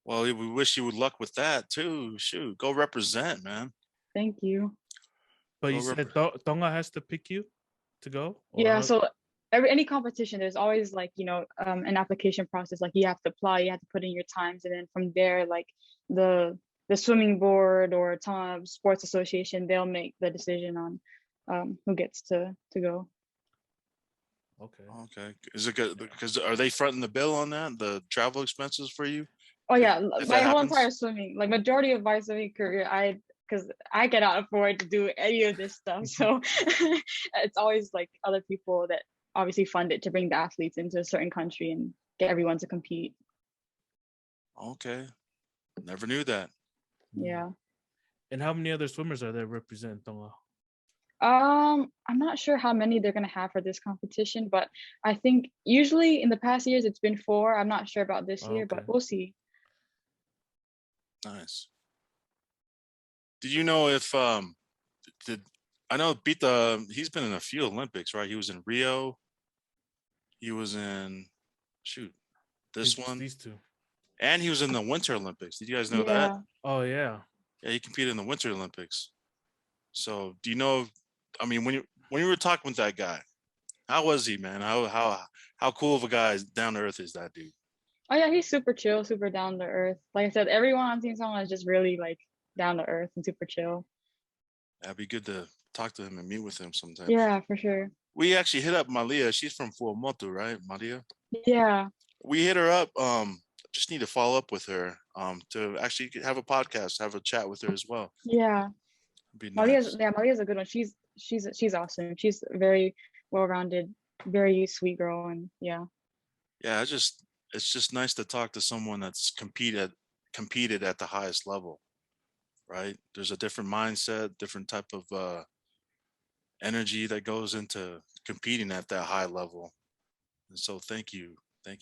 Well, we wish you would luck with that too. Shoot, go represent, man. Thank you. But Go you said Tonga has to pick you to go? Or Yeah, how- so any competition, there's always like, an application process. Like you have to apply, you have to put in your times, and then from there, like the swimming board or Tonga Sports Association, they'll make the decision on who gets to go. Okay. Okay. Is it good? Because are they fronting the bill on that? The travel expenses for you? Oh yeah, If my that whole happens? entire swimming, like majority of my swimming career, because I cannot afford to do any of this stuff. So it's always like other people that obviously fund it to bring the athletes into a certain country and get everyone to compete. Okay. Never knew that. Yeah. And how many other swimmers are there represent Tonga? I'm not sure how many they're gonna have for this competition, but I think usually in the past years it's been 4. I'm not sure about this year, but Okay. we'll see. Nice. Did you know if did I know Pita, he's been in a few Olympics, right? He was in Rio. He was in I this think it's one. these two. And he was in the Winter Olympics. Did you guys know that? Yeah. Oh yeah. Yeah, he competed in the Winter Olympics. So do you know, I mean, when you were talking with that guy, how was he, man? How cool of a guy, down to earth is that dude? Oh yeah, he's super chill, super down to earth. Like I said, everyone on Team Tonga is just really like down to earth and super chill. That'd be good to talk to him and meet with him sometime. Yeah, for sure. We actually hit up Malia. She's from Fuamotu, right? Malia. Yeah. We hit her up. Just need to follow up with her. To actually have a podcast, have a chat with her as well. Yeah. It'd be nice. Malia's a good one. She's awesome. She's very well-rounded, very sweet girl, and yeah. Yeah, it's just nice to talk to someone that's competed at the highest level, right? There's a different mindset, different type of energy that goes into competing at that high level. And so thank you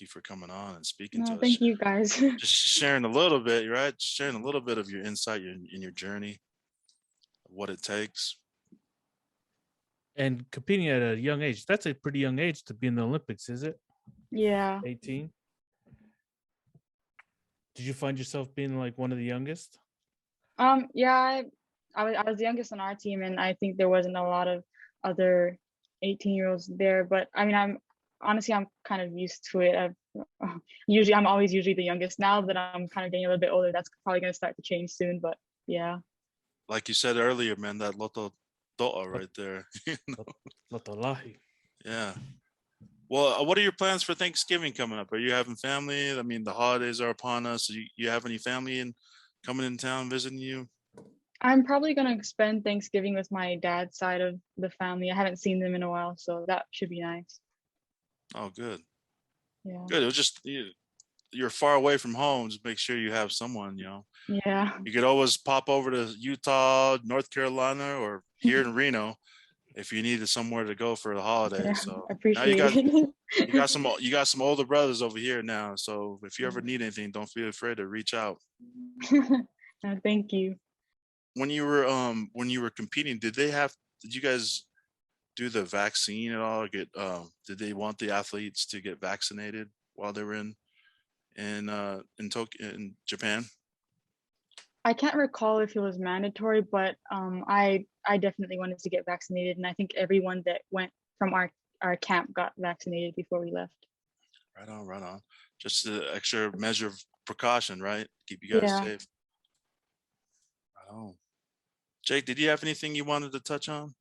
for coming on and speaking to No, us. thank you guys. Just sharing a little bit, right? Sharing a little bit of your insight in your journey, what it takes. And competing at a young age, that's a pretty young age to be in the Olympics, is it? Yeah. 18. Did you find yourself being like one of the youngest? Yeah, I was the youngest on our team, and I think there wasn't a lot of other 18-year-olds there. But I mean, I'm kind of used to it. I'm always usually the youngest. Now that I'm kind of getting a little bit older, that's probably gonna start to change soon. But yeah. Like you said earlier, man, that loto doa right there. Loto, lahi. Yeah. Well, what are your plans for Thanksgiving coming up? Are you having family? I mean, the holidays are upon us. You have any family coming in town visiting you? I'm probably gonna spend Thanksgiving with my dad's side of the family. I haven't seen them in a while, so that should be nice. Oh, good. Yeah. Good. It was just you're far away from home. Just make sure you have someone. Yeah. You could always pop over to Utah, North Carolina, or here in Reno if you needed somewhere to go for the holidays. Yeah, So now appreciate it. you got some older brothers over here now. So if you ever need anything, don't feel afraid to reach out. No, thank you. When you were competing, did you guys do the vaccine at all? Did they want the athletes to get vaccinated while they were in Tokyo, in Japan? I can't recall if it was mandatory, but I definitely wanted to get vaccinated, and I think everyone that went from our camp got vaccinated before we left. Right on, right on. Just an extra measure of precaution, right? Keep you guys Yeah. safe. Right on. Jake, did you have anything you wanted to touch on?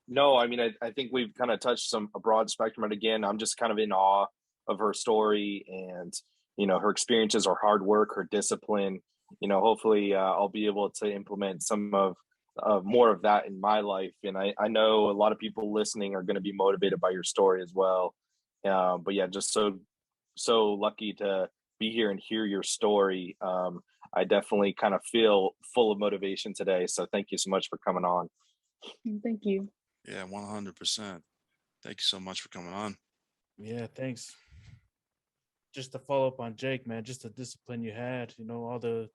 No, I mean, I think we've kind of touched a broad spectrum. And again, I'm just kind of in awe of her story and, her experiences, her hard work, her discipline. Hopefully I'll be able to implement some of more of that in my life. And I know a lot of people listening are going to be motivated by your story as well. But yeah, just so lucky to be here and hear your story. I definitely kind of feel full of motivation today. So thank you so much for coming on. Thank you. Yeah, 100%. Thank you so much for coming on. Yeah, thanks. Just to follow up on Jake, man, just the discipline you had, all the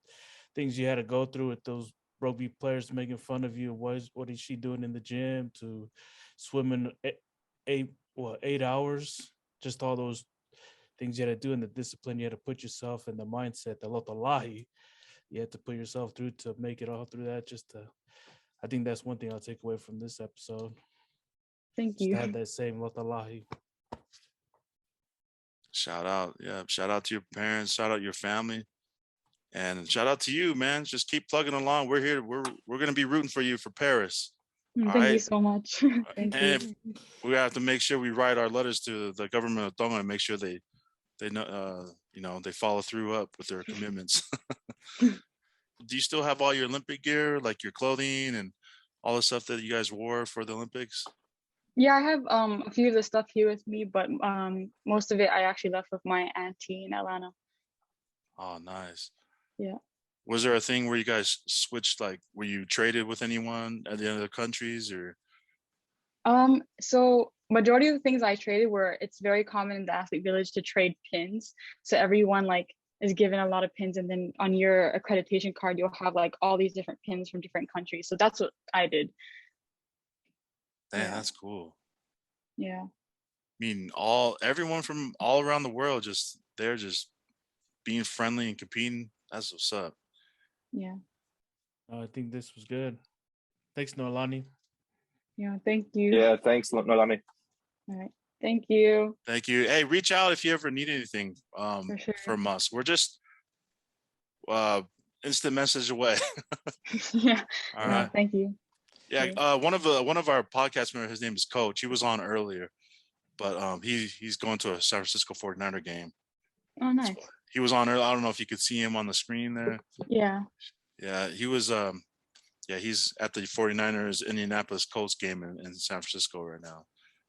things you had to go through with those rugby players making fun of you. What is she doing in the gym to swimming 8 hours? Just all those things you had to do and the discipline you had to put yourself in, the mindset, the loto lahi you had to put yourself through to make it all through that. I think that's one thing I'll take away from this episode. Thank Just you. to have that same loto lahi. Shout out. Yeah. Shout out to your parents. Shout out your family. And shout out to you, man. Just keep plugging along. We're here. We're going to be rooting for you for Paris. All Thank you right. so much. Thank And you. we have to make sure we write our letters to the government of Tonga and make sure they know, they follow through up with their commitments. Do you still have all your Olympic gear, like your clothing and all the stuff that you guys wore for the Olympics? Yeah, I have a few of the stuff here with me, but most of it I actually left with my auntie in Atlanta. Oh, nice. Yeah. Was there a thing where you guys switched, like, were you traded with anyone at the other countries or? So majority of the things I traded were, it's very common in the athlete village to trade pins. So everyone like is given a lot of pins, and then on your accreditation card, you'll have like all these different pins from different countries. So that's what I did. Damn, Yeah. that's cool. Yeah. I mean, everyone from all around the world, they're just being friendly and competing. That's what's up. Yeah. I think this was good. Thanks, Noelani. Yeah. Thank you. Yeah, thanks, Noelani. All right. Thank you. Thank you. Hey, reach out if you ever need anything For sure. from us. We're just instant message away. Yeah. All No, right. thank you. Yeah. One of our podcast members, his name is Coach. He was on earlier, but he's going to a San Francisco 49er game. Oh, nice. So he was on earlier. I don't know if you could see him on the screen there. Yeah. Yeah, he was he's at the 49ers Indianapolis Colts game in San Francisco right now.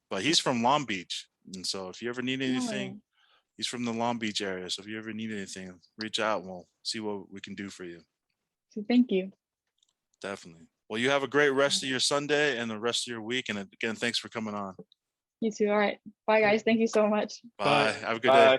But he's from Long Beach. And so if you ever need anything, he's from the Long Beach area. So if you ever need anything, reach out and we'll see what we can do for you. So thank you. Definitely. Well, you have a great rest of your Sunday and the rest of your week. And again, thanks for coming on. You too. All right. Bye, guys. Thank you so much. Bye. Bye. Have a good day. Bye.